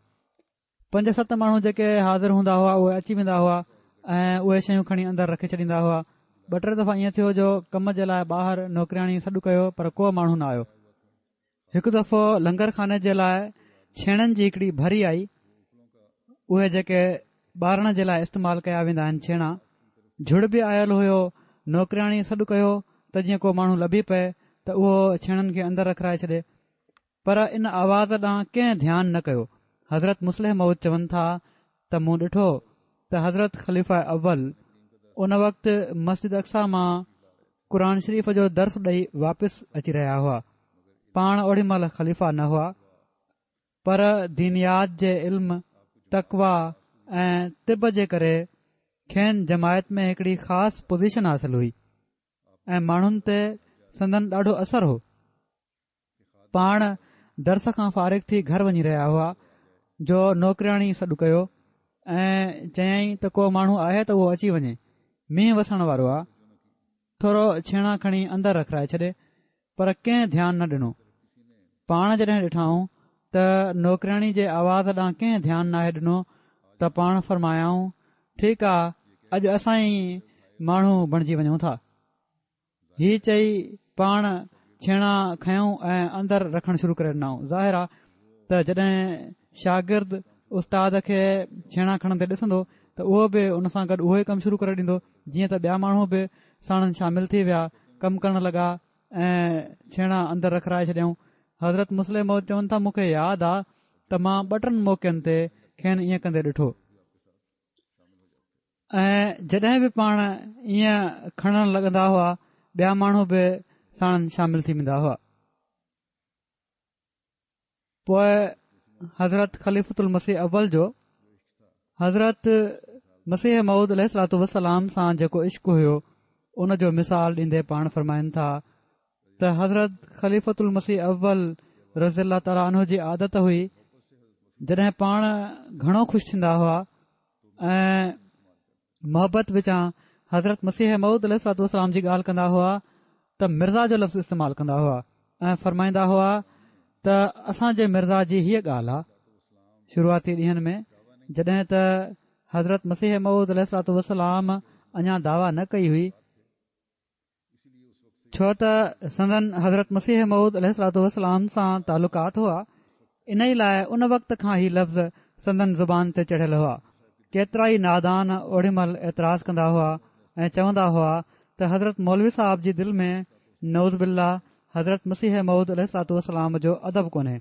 5-7 माण्हू जेके हाज़िर हूंदा हुआ उहे अची वेंदा हुआ ऐं उहे शयूं खणी अंदरि रखे छॾींदा हुआ। 2-3 दफ़ा ईअं थियो जो कम जे लाइ ॿाहिरि नौकिराणी सॾु कयो पर को माण्हू न आयो। हिकु दफ़ो लंगर खाने जे लाइ छेणनि जी हिकिड़ी भरी आई। उहे जेके ॿारण जे लाइ इस्तेमालु कया वेंदा आहिनि छेणा, झुड़ बि आयल हुयो। नौकिराणी सॾु कयो त जीअं को माण्हू लभी पए त उहो छेणनि खे अंदरि रखाए छॾे, पर इन आवाज़ ॾांहुं कंहिं ध्यानु न कयो। हज़रत मुस्लिम मऊद चवनि था त मूं ॾिठो त हज़रत ख़लीफ़ा अव्वल उन वक़्तु मस्जिद अक्सा मां क़ुर शरीफ़ जो दर्स ॾेई वापसि अची रहिया हुआ। पाण ओॾी महिल ख़लीफ़ा न हुआ, पर दीनियात जे इल्म, तक़वा ऐं तिब जे करे खेनि जमायत में हिकिड़ी ख़ासि पोज़ीशन हासिल हुई ऐं माण्हुनि ते संदन ॾाढो असरु हो। पाण दर्स खां फ़ारिग़ थी घर वञी रहिया हुआ जो नौकिराणी सॾु कयो ऐं चयईं त को माण्हू आहे त उहो अची वञे, मींहुं वसण वारो आहे, थोरो छेणा खणी अंदरि रखाए छॾे, पर कंहिं ध्यानु न ॾिनो। पाण जॾहिं ॾिठाऊं त नौकिराणी जे आवाज़ ॾांहुं कंहिं ध्यानु नाहे ॾिनो त पाण फरमायाऊं ठीकु आहे, अॼु असां ई माण्हू बणिजी वञूं था। हीउ चई पाण छेणा खयूं ऐं अंदरि रखणु शुरू करे ॾिनऊं। ज़ाहिर आहे त जॾहिं शागिर्द उस्ताद खे छेणा खणंदे ॾिसंदो त उहो बि उन सां गॾु उहो ई कमु शुरू करे ॾींदो। जीअं त ॿिया माण्हू बि साणनि शामिल थी विया, कमु करणु लॻा ऐं छेणा अंदरि रखाए छॾियऊं। हज़रत मुस्लिम मऊद चवनि था मूंखे यादि आहे त मां 2-3 मौक़नि ते खेनि ईअं कंदे ॾिठो ऐं जॾहिं बि पाण ईअं खणणु लॻंदा हुआ ॿिया माण्हू बि साणनि शामिल थी वेंदा हुआ। पोइ हज़रत ख़लीफ़तुल मसीह अव्वल जो हज़रत मसीह मऊद अलैहिस्सलाम सां जेको इश्क़ हुयो उन जो मिसाल ॾींदे पाण फरमाइनि था त हज़रत ख़लीफ़तुल मसीह अव्वल रज़ी ताला अन्हु जी आदत हुई जॾहिं पाण घणो ख़ुशि थींदा हुआ ऐं मोहबत विचां हज़रत मसीह मऊद अलैहिस्सलाम जी ॻाल्हि कंदा हुआ त मिर्ज़ा जो लफ़्ज़ इस्तेमालु कंदा हुआ ऐं फरमाईंदा हुआ त असांजे मिर्ज़ा जी हीअ ॻाल्हि आहे। शुरूआती ॾींहनि में जॾहिं त हज़रत मसीह मऊद अलैहिस्सलातु वस्सलाम अञा दावा न कई हुई, छो त संदन हज़रत मसीह मऊद अलैहिस्सलातु वस्सलाम सां तालुकात हुआ। इन ई लाइ उन वक़्त खां ई लफ़्ज़ संदन ज़ुबान ते चढ़ियल हुआ। केतिरा ई नादान ओॾीमहिल एतिराज़ कंदा हुआ ऐं चवंदा हुआ त हज़रत मौलवी साहब जी दिलि में नऊज़ बिल्ला हज़रत मसीह मऊद अलैहिस्सलातु वस्सलाम जो अदब कोन्हे।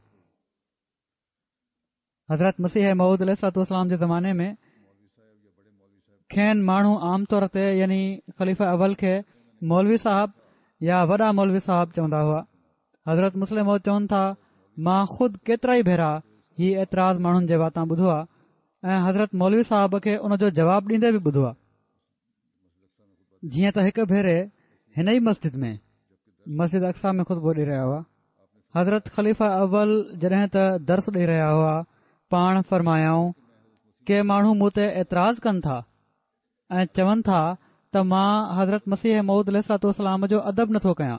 हज़रत मसीह मऊद अलैहिस्सलातु वस्सलाम जे ज़माने में खेनि माण्हू आम तौर ते यानी ख़लीफ़ा अव्वल खे मौलवी साहब या वॾा मौलवी साहब चवंदा हुआ। हज़रत मुस्लिम मौद चवनि था, मां ख़ुदि केतिरा ई भेरा ही एतिराज़ माण्हुनि जे वातां ॿुधो आहे ऐं हज़रत मौलवी साहब खे उन जो जवाबु ॾींदे बि ॿुधो आहे। जीअं त हिकु भेरे हिन ई मस्जिद अक्सा में ख़ुतबो ॾेई रहिया हुआ। हज़रत ख़लीफ़ा अव्वल जॾहिं त दर्स ॾेई रहिया हुआ, पाण फरमायाऊं के माण्हू मूं ते एतिराज़ कनि था ऐं चवनि था त मां हज़रत मसीह मऊद अलैहिस्सलातु वस्सलाम जो अदब नथो कयां,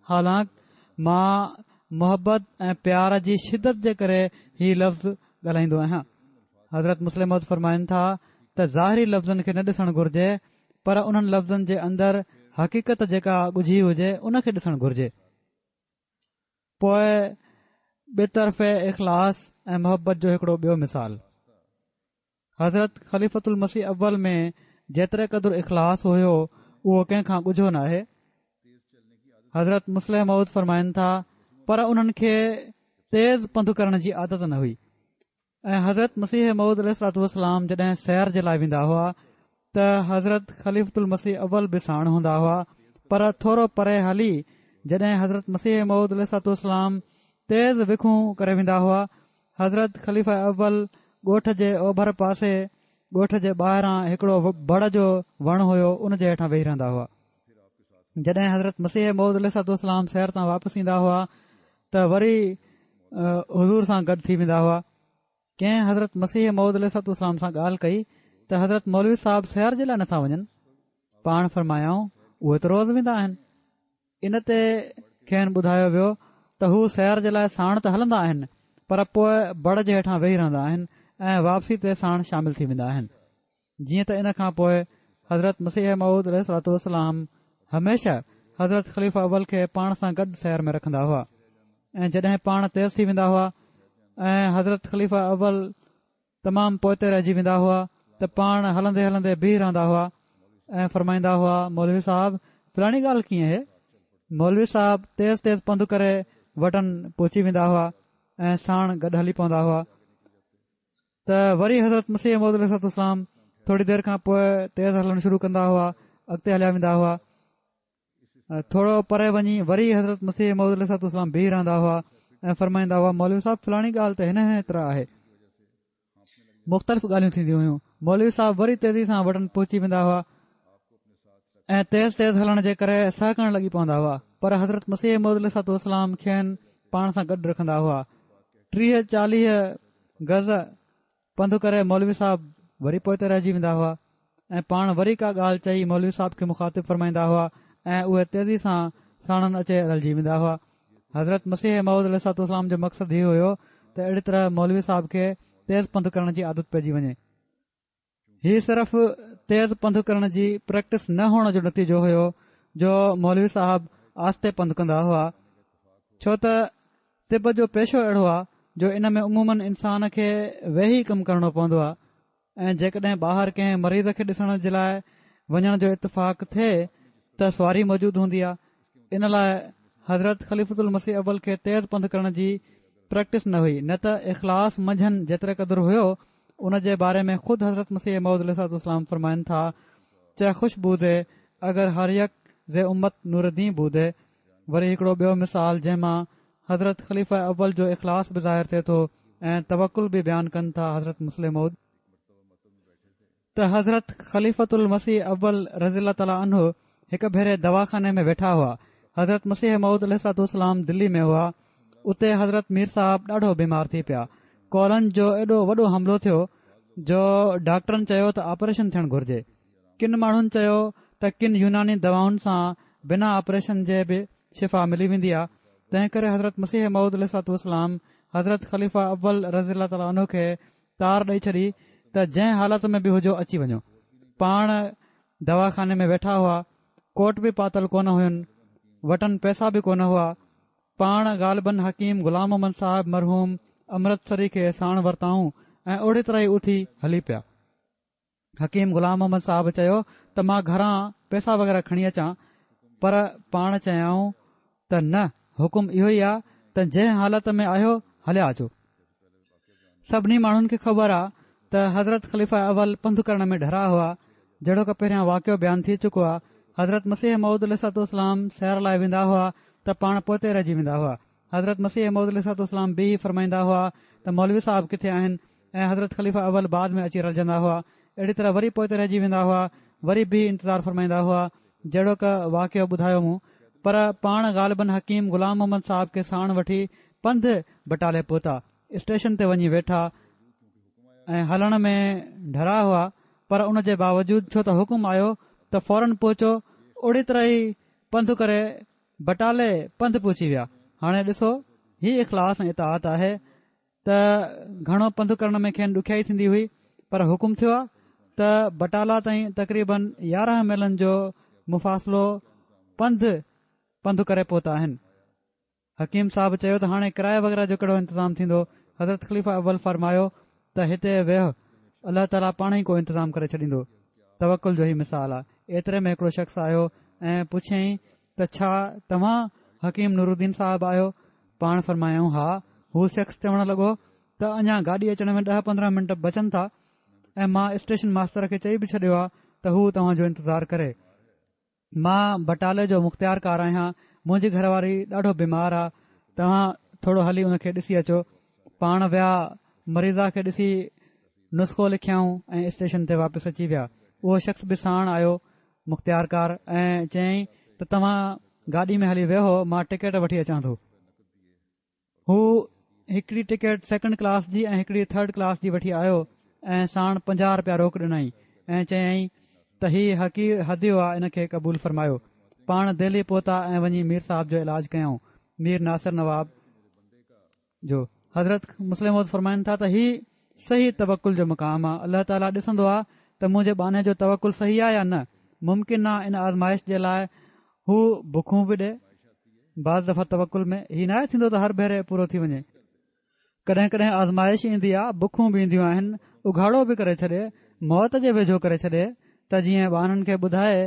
हालांकि मां मोहबत ऐं प्यार जी शिदत जे करे ही लफ़्ज़ ॻाल्हाईंदो आहियां। हज़रत मुस्लिम मौद फरमाइनि था त ज़ाहिरी लफ़्ज़नि खे न ॾिसणु घुर्जे, पर उन्हनि लफ़्ज़नि जे अंदरि हक़ीक़त जेका ॻुझी हुजे उन खे ॾिसणु घुर्जे। पोइ ॿितरफ़े इख़लास ऐं मोहबत जो हिकिड़ो ॿियो मिसाल, हज़रत ख़लीफ़तुल मसीह अव्वल में जेतिरे क़दुरु इख़लास हुयो उहो कंहिंखां ॻुझो न आहे। हज़रत मुस्लिम मऊद फरमाइनि था पर उन्हनि खे तेज़ पंधु करण जी आदत न हुई ऐं हज़रत मसीह मऊद अलैहिस्सलातु वस्सलाम जॾहिं सैर जे लाइ वेंदा हुआ त हज़रत ख़लीफ़तुल मसीह अव्वल बि साण हूंदा हुआ, पर थोरो परे हली जॾहिं हज़रत मसीह मऊद अलैहिस्सलातु वस्सलाम तेज़ विखूं करे वेंदा हुआ, हज़रत ख़लीफ़ा अव्वल ॻोठ जे ओभर पासे ॻोठ जे ॿाहिरां हिकिड़ो बड़ जो वण हुयो उन जे हेठां वेही रहंदा हुआ। जॾहिं हज़रत मसीह मऊद अलैहिस्सलातु वस्सलाम सैर तां वापसि ईंदा हुआ त वरी हुज़ूर सां गॾु थी वेंदा हुआ। कंहिं हज़रत मसीह मऊद अलैहिस्सलातु वस्सलाम सां ॻाल्हि कई त हज़रत मौलवी साहब सैर जे लाइ नथा वञनि। पाण फरमायाऊं उहे त रोज़ वेंदा आहिनि। इन ते खेनि ॿुधायो वियो त हू सैर जे लाइ साण त हलंदा आहिनि, पर पोइ बड़ जे हेठां वेही रहंदा आहिनि ऐं वापसी ते साण शामिल थी वेंदा आहिनि। जीअं त इन खां पोइ हज़रत मसीह मऊद अलैहिस्सलातु वस्सलाम हमेशा हज़रत ख़लीफ़ा अव्वल खे पाण सां गॾु सैर में रखंदा हुआ ऐं जॾहिं पाण तेज़ थी वेंदा हुआ ऐं हज़रत ख़लीफ़ा अव्वल तमामु पोइते रहिजी वेंदा हुआ त पाण हलंदे हलंदे बीह रहंदा हुआ ऐं फरमाईंदा हुआ, मौलवी साहब फलाणी ॻाल्हि कीअं आहे। मौलवी साहब तेज़ तेज़ पंधु करे वटन पहुची वेंदा हुआ ऐं साण गॾु हली पवंदा हुआ त वरी हज़रत मसीह मऊद अलैहिस्सलातु वस्सलाम थोरी देरि खां पोइ तेज़ हलणु शुरू कंदा हुआ, अॻिते हलिया वेंदा हुआ। थोरो परे वञी वरी हज़रत मसीह मऊद अलैहिस्सलातु वस्सलाम बीह रहंदा हुआ ऐं फरमाईंदा हुआ, मौलवी साहब फलाणी ॻाल्हि त हिन तरह आहे। मुख़्तलिफ़ ॻाल्हियूं थींदियूं हुयूं। मौलवी साहब वरी तेज़ी सां वटन पहुची वेंदा हुआ ऐं तेज़ तेज़ हलण जे करे सहकण लॻी पवंदा हुआ, पर हज़रत मसीह मऊद अलैहिस्सलातु वस्सलाम खेनि पाण सां गॾु रखंदा हुआ। 30-40 गज़ पंधु करे मौलवी साहब वरी पोइते रहिजी वेंदा हुआ ऐं पाण वरी का ॻाल्हि चई मौलवी साहब खे मुखातिब फरमाईंदा हुआ ऐं उहे तेज़ी सां साणनि अचे रलिजी वेंदा हुआ। हज़रत मसीह मऊद अलैहिस्सलातु वस्सलाम जो मक़सदु इहो हुयो त अहिड़ी तरह मौलवी साहब खे तेज़ पंधु करण जी आदत पइजी वञे। हीउ सिर्फ़ तेज़ पंधु करण जी प्रैक्टिस न हुअण जो नतीजो हुयो जो मौलवी साहब आस्ते पंधु कंदा हुआ, छो त तिब जो पेशो अहिड़ो आहे जो इन में उमूमन इंसान खे वेही कमु करणो पवंदो आहे ऐं जेकॾहिं ॿाहिरि कंहिं मरीज़ खे ॾिसण जे लाइ वञण जो इतफ़ाक़ थिए त सवारी मौजूदु हूंदी आहे। इन लाइ हज़रत ख़लीफ़तुल मसीह अव्वल खे तेज़ पंधु करण जी प्रैक्टिस न हुई, न त इख़लास मंझंदि जेतिरे क़दुरु हुयो उन जे बारे में ख़ुदि हज़रत मसीह मऊद अलैहिस्सलातु वस्सलाम फरमाइनि था, चाहे ख़ुशि बूदे अगरि हर यक ज़े उम्मत नूरदी बूदे। वरी हिकिड़ो ॿियो मिसाल जंहिं मां हज़रत ख़लीफ़ा अव्वल जो इख़लास बि ज़ाहिर थिए थो ऐं तवकुल बि बयानु कनि था हज़रत मुस्लिम मऊद त हज़रत ख़लीफ़तुल मसीह अव्वल रज़ियल्लाहु ताला अन्हु हिकु भेरे दवाख़ाने में वेठा हुआ। हज़रत मसीह मऊद अलैहिस्सलातु वस्सलाम दिल्ली में हुआ। उते हज़रत मीर साहब ॾाढो बीमार थी पिया। कॉलनि जो एॾो वॾो हमिलो थियो जो डॉक्टरनि चयो त ऑपरेशन थियणु घुर्जे। किन माण्हुनि चयो त किन यूनानी दवाउनि सां बिना ऑपरेशन जे बि शिफ़ा मिली वेंदी आहे। तंहिं करे हज़रत मसीह मऊद अलैहिस्सलातु वस्सलाम हज़रत ख़लीफ़ा अव्वल रज़ियल्लाहु ताला अन्हु खे तार ॾेई छॾी त जंहिं हालत में बि हुजो अची वञो। पाण दवाख़ाने में वेठा हुआ, कोट बि पातल कोन हुयुनि, वटनि पैसा बि कोन हुआ। पाण ग़ालिबन हकीम गुलाम मोहम्मद साहिब मरहूम अमृतसरी खे साण वरिताऊं ऐं ओड़ी तरह ई उथी हली पिया। हकीम गुलाम मोहम्मद साहिब चयो त मां घरां पैसा वग़ैरह खणी अचां, पर पाण चयाऊं त न, हुकुम इहो ई आहे त जंहिं हालत में आहियो हलिया अचो। सभिनी माण्हुनि खे ख़बर आहे त हज़रत ख़लीफ़ा अवल पंधु करण में डरा हुआ। जहिड़ो की पहिरियां वाक़ियो बयानु थी चुको आहे। हज़रत मसीह मऊद अलैहिस्सलाम सैर लाइ वेंदा हुआ त पाण पोते रहिजी वेंदा हुआ। हज़रत मसीह मऊद अलैहिस्सलाम बि फरमाईंदा हुआ त मौलवी साहब किथे आहिनि, ऐं हज़रत ख़लीफ़ा अवल बाद में अची रहिजंदा हुआ। अहिड़ी तरह वरी पोते रहिजी वेंदा हुआ, वरी बि इंतज़ारु फरमाईंदा हुआ। जहिड़ो क वाक़ियो ॿुधायो मूं, पर पाण ग़ालिबन हकीम गुलाम मोहम्मद साहब खे साण वठी पंधु बटाले पहुता। स्टेशन ते वञी वेठा ऐं हलण में डरा हुआ, पर उन जे बावजूद छो त हुकुम आयो त फौरन पहुचो। ओड़ी तरह ई पंधु करे बटाले पंधु पहुची विया। हाणे ॾिसो, ही इख़लास ऐं इताअत आहे त घणो पंधु करण में खेनि ॾुखियाई थींदी हुई, पर हुकुम थियो आहे त बटाला ताईं तक़रीबन 11 मीलनि जो मुफ़ासिलो पंधु करे पहुता आहिनि। हकीम साहब चयो त हाणे किराए वग़ैरह जो कहिड़ो इंतज़ाम थींदो। हज़रत ख़लीफ़ा अव्वल फरमायो त हिते वेह, अल्लाह ताला पाण ई को इंतज़ाम करे छॾींदो। तवक्कुल जो ई मिसाल आहे। एतिरे में हिकिड़ो शख़्स आयो ऐं पुछियईं त छा तव्हां हकीम नूरुद्दीन साहिब आहियो? पाण फरमायूं हा। हू शख़्स चवण लॻो त अञा गाॾी अचण में 10-15 मिंट बचनि था ऐं मां स्टेशन मास्तर खे चई बि छॾियो आहे त हू तव्हांजो इंतज़ारु करे। मां बटाले जो मुख़्तियारकार आहियां, मुंहिंजी घरवारी ॾाढो बीमार आहे, तव्हां थोरो हली उन खे ॾिसी अचो। पाण विया, मरीज़ा खे ॾिसी नुस्ख़ो लिखियाऊं ऐं स्टेशन ते वापसि अची विया। उहो शख़्स बि साण आयो मुख़्तियारकार ऐं चयईं त तव्हां गाॾी में हली वेहो, मां टिकट वठी अचां थो। हू हिकिड़ी टिकट 2nd क्लास जी ऐं हिकिड़ी 3rd क्लास जी वठी आयो ऐं साण 50 रुपया रोक ॾिनई ऐं चयईं त ही हक़ीर हदियो आहे, इन खे क़बूल फरमायो। पाण दिल्ली पहुता ऐं वञी मीर साहब जो इलाज कयऊं, मीर नासिर नवाब जो। हज़रत मुस्लिम मौद फरमाइनि था त ही सही तवक्कुल जो मक़ाम आहे। अल्लाह ताला ॾिसंदो आहे त मुंहिंजे बाने जो तवक्कुल सही आहे या न। मुमकिन आहे इन आज़माइश जे लाइ हू बुखूं बि ॾे। बाज़ दफ़ा तवक्कुल में ही न थींदो त हर भेरे पूरो थी वञे। कॾहिं कॾहिं आज़माइश ईंदी आहे, बुखूं बि ईंदियूं आहिनि, उघाड़ो बि करे छॾे, मौत जे वेझो करे छॾे, त जीअं ॿारनि खे ॿुधाए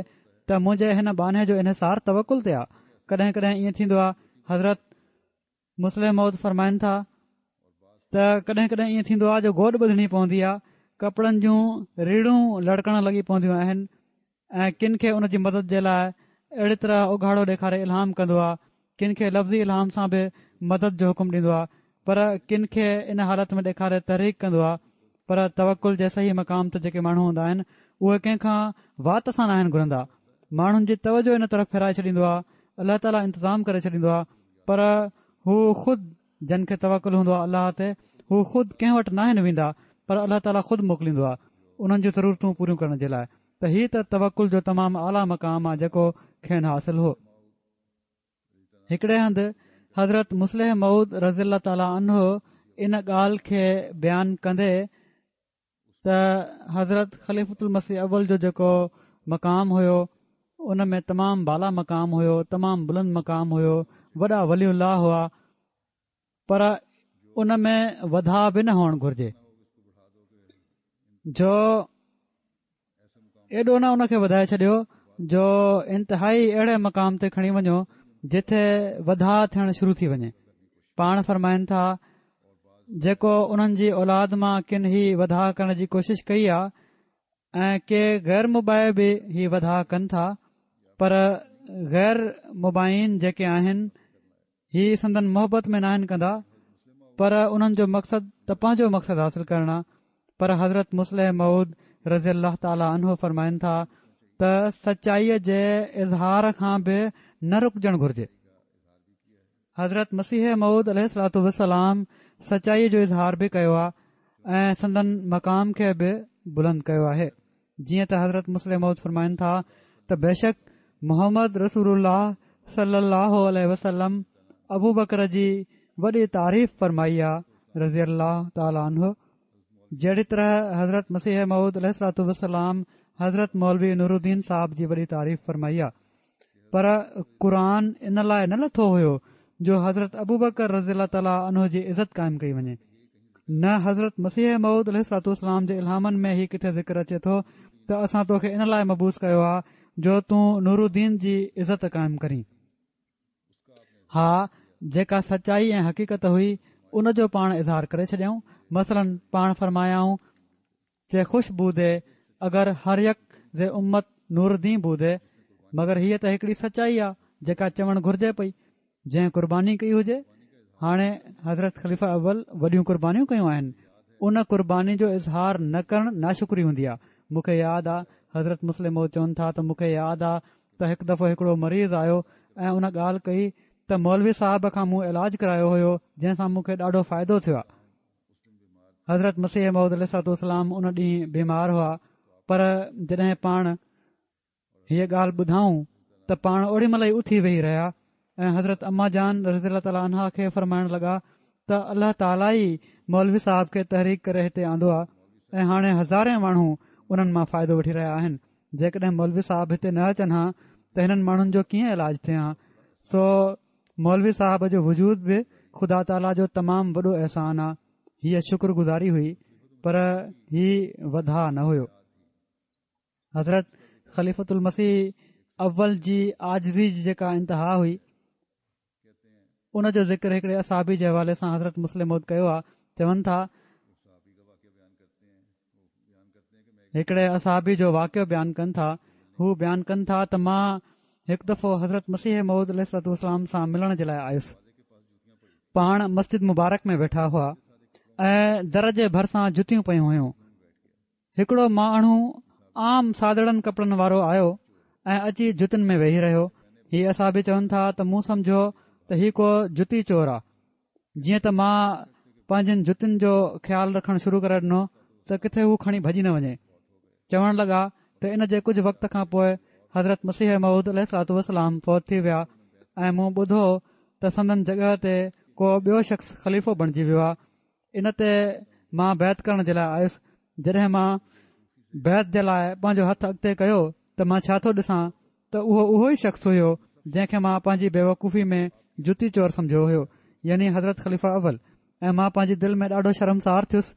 त मुंहिंजे हिन बाने जो इन्हिसार तवक्कुल ते आहे। कॾहिं कॾहिं ईअं थींदो आहे। हज़रत मुस्लिम मौद फरमाइनि था त कॾहिं कॾहिं ईअं थींदो आहे जो गोॾ ॿधणी पवंदी आहे, कपिड़नि जूं रीड़ूं लड़कण लॻी पवंदियूं आहिनि ऐं किन खे उन जी मदद जे लाइ अहिड़ी तरह उघाड़ो ॾेखारे इल्हाम कंदो आहे, किन खे लफ़्ज़ी इल्हाम सां बि मदद जो हुकुम ॾींदो आहे, पर किन खे इन हालत में ॾेखारे तहरीक कंदो आहे। पर तवक्कुल जे सही मक़ाम ते जेके माण्हू हूंदा आहिनि उहे कंहिंखां वात सां न आहिनि घुरंदा। माण्हुनि जी तवजो इन तरफ़ फेराए छॾींदो आहे, अल्लाह ताला इंतज़ाम करे छॾींदो आहे, पर हू ख़ुदि जिन खे तवक्कुल हूंदो आहे अल्लाह ते, हू ख़ुदि कंहिं वटि न आहिनि वेंदा, पर अल्लाह ताला ख़ुदि मोकिलींदो आहे उन्हनि जूं ज़रूरतूं पूरियूं करण जे लाइ। त हीउ त तवक्कुल जो तमामु आला मक़ाम आहे जेको खेनि हासिल हो। हिकिड़े हंधि हज़रत मुस्लिम मऊद रज़ी ताला अन्हो इन ॻाल्हि खे बयानु कंदे त हज़रत ख़लीफ़ुल मसीह अव्वल जो जेको मक़ाम हुयो उन में तमामु बाला मक़ाम हुयो, तमामु बुलंद मक़ाम हुयो, वॾा वलीउल्लाह हुआ, पर उन में वधा बि न हुअणु घुर्जे। जो एॾो न उन खे वधाए छॾियो जो इंतिहाई अहिड़े मक़ाम ते खणी वञो जिथे वधा थियणु शुरू थी वञे। पाण फरमाइनि था जेको उन्हनि जी औलाद मां किन ही वधा करण जी कोशिश कई आहे ऐं के गैर मुबाए बि ही वधा कनि था, पर गैर मुबाइन जेके आहिनि ही संदन मोहबत में न आहिनि कंदा, पर उन्हनि जो मक़सदु त पंहिंजो मक़सदु हासिल करणु आहे। पर हज़रत मुस्लिम मऊद रज़ी अल्लाह ताला अन्हो फरमाइनि था त सचाईअ जे इज़हार खां बि न रुकजणु घुर्जे। हज़रत मसीह मऊद अलैहिस्सलातु वस्सलाम सचाईअ जो इज़हार बि कयो आहे ऐं संदन मक़ाम खे बि बुलंद कयो आहे। जीअं त हज़रत मुस्लिम मऊद फरमाइनि था त बेशक मोहम्मद रसूलुल्लाह सल्लल्लाहु अलैहि वसल्लम अबू बकर जी वॾी तारीफ़ फरमाई आहे रज़ी अल्लाह ताला अन्हो। जहिड़ी तरह हज़रत मसीह मऊद अलैहिस्सलातु वस्सलाम हज़रत मौलवी नूरुद्दीन साहब जी वॾी तारीफ़ फरमाई आहे, पर क़ुर इन लाइ न लथो हुयो जो हज़रत अबू बकर रज़ियल्लाहु ताला अन्हु जी इज़त क़ाइमु कई वञे। न हज़रत मसीह मऊद अलैहिस्सलातु वस्सलाम जे इल्हामनि में ही किथे ज़िक्र अचे थो त असां तोखे इन लाइ मबूस कयो आहे जो तूं नूरुद्दीन जी इज़त क़ाइमु करीं। हा, जेका सचाई ऐं हक़ीक़त हुई उन जो पाण इज़हार करे छॾियऊं। मसलन पाण फरमायाऊं जे ख़ुश बूदे अगरि हर यक जे उम्मत नूरुद्दीन बूदे, मगर हीअ त हिकड़ी सचाई आहे जेका चवणु घुर्जे पई जंहिं कुर्बानी कई हुजे। हाणे हज़रत ख़लीफ़ा अव्वल वॾियूं कुर्बानियूं कयूं आहिनि, उन कुर्बानी जो इज़हार न करणु नाशुक्री हूंदी आहे। मूंखे यादि आहे हज़रत मुस्लिम चवनि था त मूंखे यादि आहे त हिकु दफ़ो हिकिड़ो मरीज़ आयो ऐं उन ॻाल्हि कई त मौलवी साहिब खां मूं इलाज करायो हुयो जंहिंसां मूंखे ॾाढो फ़ाइदो थियो आहे। हज़रत मसीह मऊद अलैहिस्सलातु वस्सलाम उन ॾींहुं बीमार हुआ, पर जॾहिं पाण हीअ ॻाल्हि ॿुधाऊं त पाण ओॾी महिल ई उथी वेही रहिया ऐं हज़रत अम्मा जान रज़ियल्लाहु ताला अन्हा खे फरमाइण लॻा त अल्लाह ताला ई मौलवी साहिब खे तहरीक करे हिते आंदो आहे ऐं हाणे हज़ारे माण्हू उन्हनि मां फ़ाइदो वठी रहिया आहिनि। जेकॾहिं मौलवी साहिब हिते न अचनि हा त हिननि माण्हुनि जो कीअं इलाज थिए हा। सो मौलवी साहिब जो वजूद बि ख़ुदा ताला जो तमामु वॾो अहसान आहे। हीअ शुक्रगुज़ारी हुई, पर ही वधा न हुयो। हज़रत ख़लीफ़तुल मसीह अव्वल जी आजिज़ी जी जेका इंतिहा हुई उन जो ज़िक्र हिकिड़े असाबी जे हवाले सां हज़रत मुस्लिम मौद कयो आहे। चवनि था हिकिड़े असाबी जो वाक़ियो बयानु कनि था। हू बयानु कनि था त मां हिकु दफ़ो हज़रत मसीह मऊद अलैहिस्सलातु वस्सलाम सां मिलण जे लाइ आयुसि। पाण मस्जिद मुबारक में वेठा हुआ ऐं दर जे भरिसां जुतियूं पयूं हुयूं। हिकिड़ो माण्हू आम सादड़नि कपड़नि वारो आयो ऐं अची जुतियुनि में वेही रहियो। हीअ असाबी चवनि था त मूं सम्झो त ही को जुती चोर आहे। जीअं त मां पंहिंजनि जुतियुनि जो ख़्यालु रखणु शुरू करे ॾिनो त किथे हू खणी भॼी न वञे। चवण लॻा त इन जे कुझु वक़्त खां पोइ हज़रत मसीह मऊद अलैहिस्सलातु वस्सलाम फ़ौत थी विया ऐं मूं ॿुधो त संदन जॻह ते को ॿियो शख़्स ख़लीफ़ो बणिजी वियो आहे। इन ते मां बैत करण जे लाइ आयुसि। जॾहिं मां बैत जे लाइ पंहिंजो हथु अॻिते कयो त मां छा थो ॾिसां त उहो ई शख़्स हुयो जंहिंखे मां पंहिंजी बेवकूफ़ी में जुती चोर सम्झो हुयो, यानी हज़रत ख़लीफ़ा अव्वल। ऐं मां पंहिंजी दिलि में ॾाढो शर्मसार थियुसि।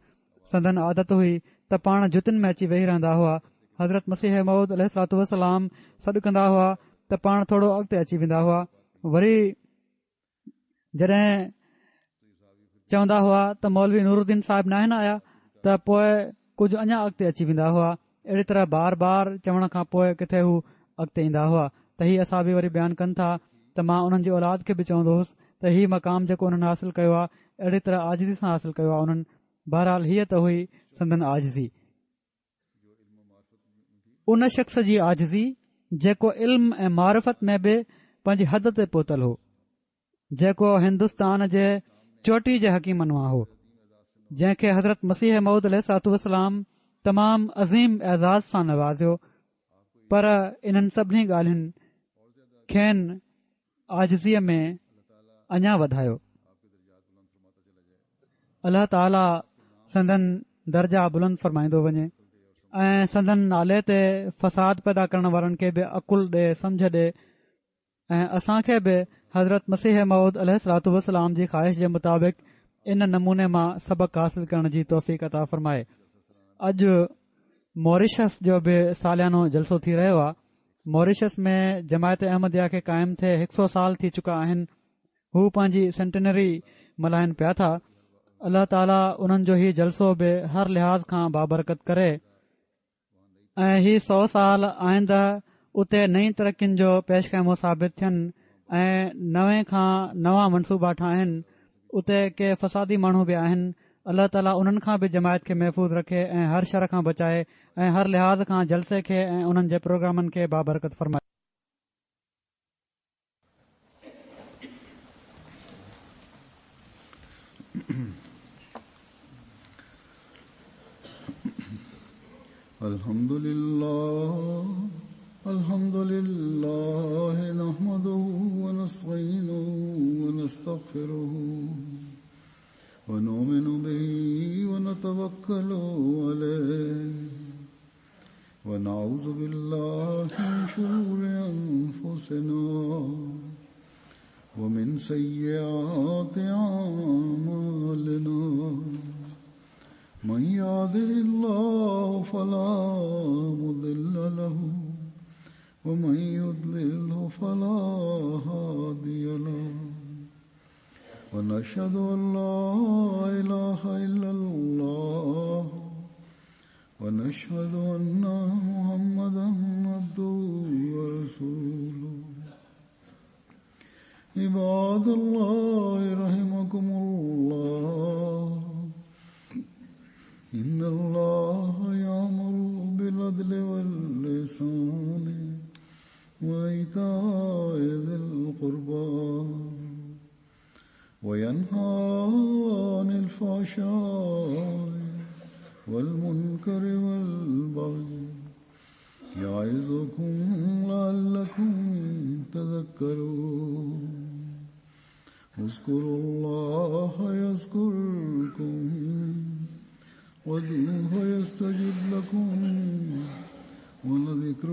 संदन आदत हुई त पाण जुतियुनि में अची वेही रहंदा हुआ। हज़रत मसीह मऊद अलैहिस्सलातु वस्सलाम सॾु कंदा हुआ त पाण थोरो अॻिते अची वेंदा हुआ। वरी जॾहिं चवंदा हुआ त मौलवी नूरुद्दीन साहिब नाहिनि आया त पोइ कुझु अञा अॻिते अची वेंदा हुआ। अहिड़ी तरह बार बार चवण खां पोइ किथे हू अॻिते ईंदा हुआ। त हीअ असां बि वरी बयानु कनि था त मां उन्हनि जी औलाद खे बि चवंदो हुउसि त हीउ मक़ाम जेको उन्हनि हासिल कयो आहे अहिड़ी तरह आजिज़ी सां हासिल कयो आहे उन्हनि। बहरहाल हीअ त हुई संदन आजिज़ी। उन शख़्स जी आजिज़ी जेको इल्म ऐं मारिफत में बि पंहिंजी हद ते पहुतल हो, जेको हिंदुस्तान जे चोटी जे हकीमनि मां हो, जंहिंखे हज़रत मसीह मऊद अलैहिस्सलातु वस्सलाम तमामु अज़ीम एज़ाज़ सां नवाज़ियो। पर इन्हनि सभिनी ॻाल्हियुनि खेनि आजिज़ीअ में अञा वधायो। अल्लाह ताला संदन दर्जा बुलंद फरमाईंदो वञे ऐं संदन नाले ते फ़साद पैदा करण वारनि खे बि अकुल ॾे, समझ ॾे ऐं असांखे बि हज़रत मसीह मऊद अलैहिस्सलातु वस्सलाम जी ख़्वाहिश जे मुताबिक़ इन नमूने मां सबक़ हासिल करण जी तौफ़ीक़ अता फ़रमाए। अॼु मॉरिशस जो बि सालियानो जलसो थी रहियो आहे। मॉरिशस में जमायत अहमदिया खे क़ाइमु थिए 100 साल थी चुका आहिनि। हू पंहिंजी सेंटेनरी मल्हाइनि पिया था। अल्लाह ताला उन्हनि जो हीउ जलसो बि हर लिहाज़ खां बाबरकत करे ऐं ही 100 साल आईंदा उते नई तरक़ियुनि जो पेशख़ैमो साबित थियनि ऐं नवे खां नवां मनसूबा ठाहिनि। उते के फ़सादी माण्हू बि आहिनि। अल्लाह ताला उन्हनि खां बि जमायत खे महफ़ूज़ रखे ऐं हर शर खां बचाए ऐं हर लिहाज़ खां जलसे खे ऐं उन्हनि जे प्रोग्रामनि खे बाबरकत फ़रमाए। अल्हम्दुलिल्लाह नहमदुहु व नस्तईनुहु व नस्तगफिरुहु ونؤمن به ونتوكل عليه ونعوذ بالله من شرور أنفسنا ومن سيئات أعمالنا من يهده الله فلا مضل له ومن يضلل فلا هادي له ونشهد أن لا إله إلا الله ونشهد أن محمدا عبده ورسوله عباد الله رحمكم الله إن الله يأمر بالعدل والإحسان وإيتاء ذي القربى وينهى عن الفحشاء والمنكر والبغي يعظكم لعلكم تذكرون اذكروا الله يذكركم وادعوه يستجب لكم ولذكر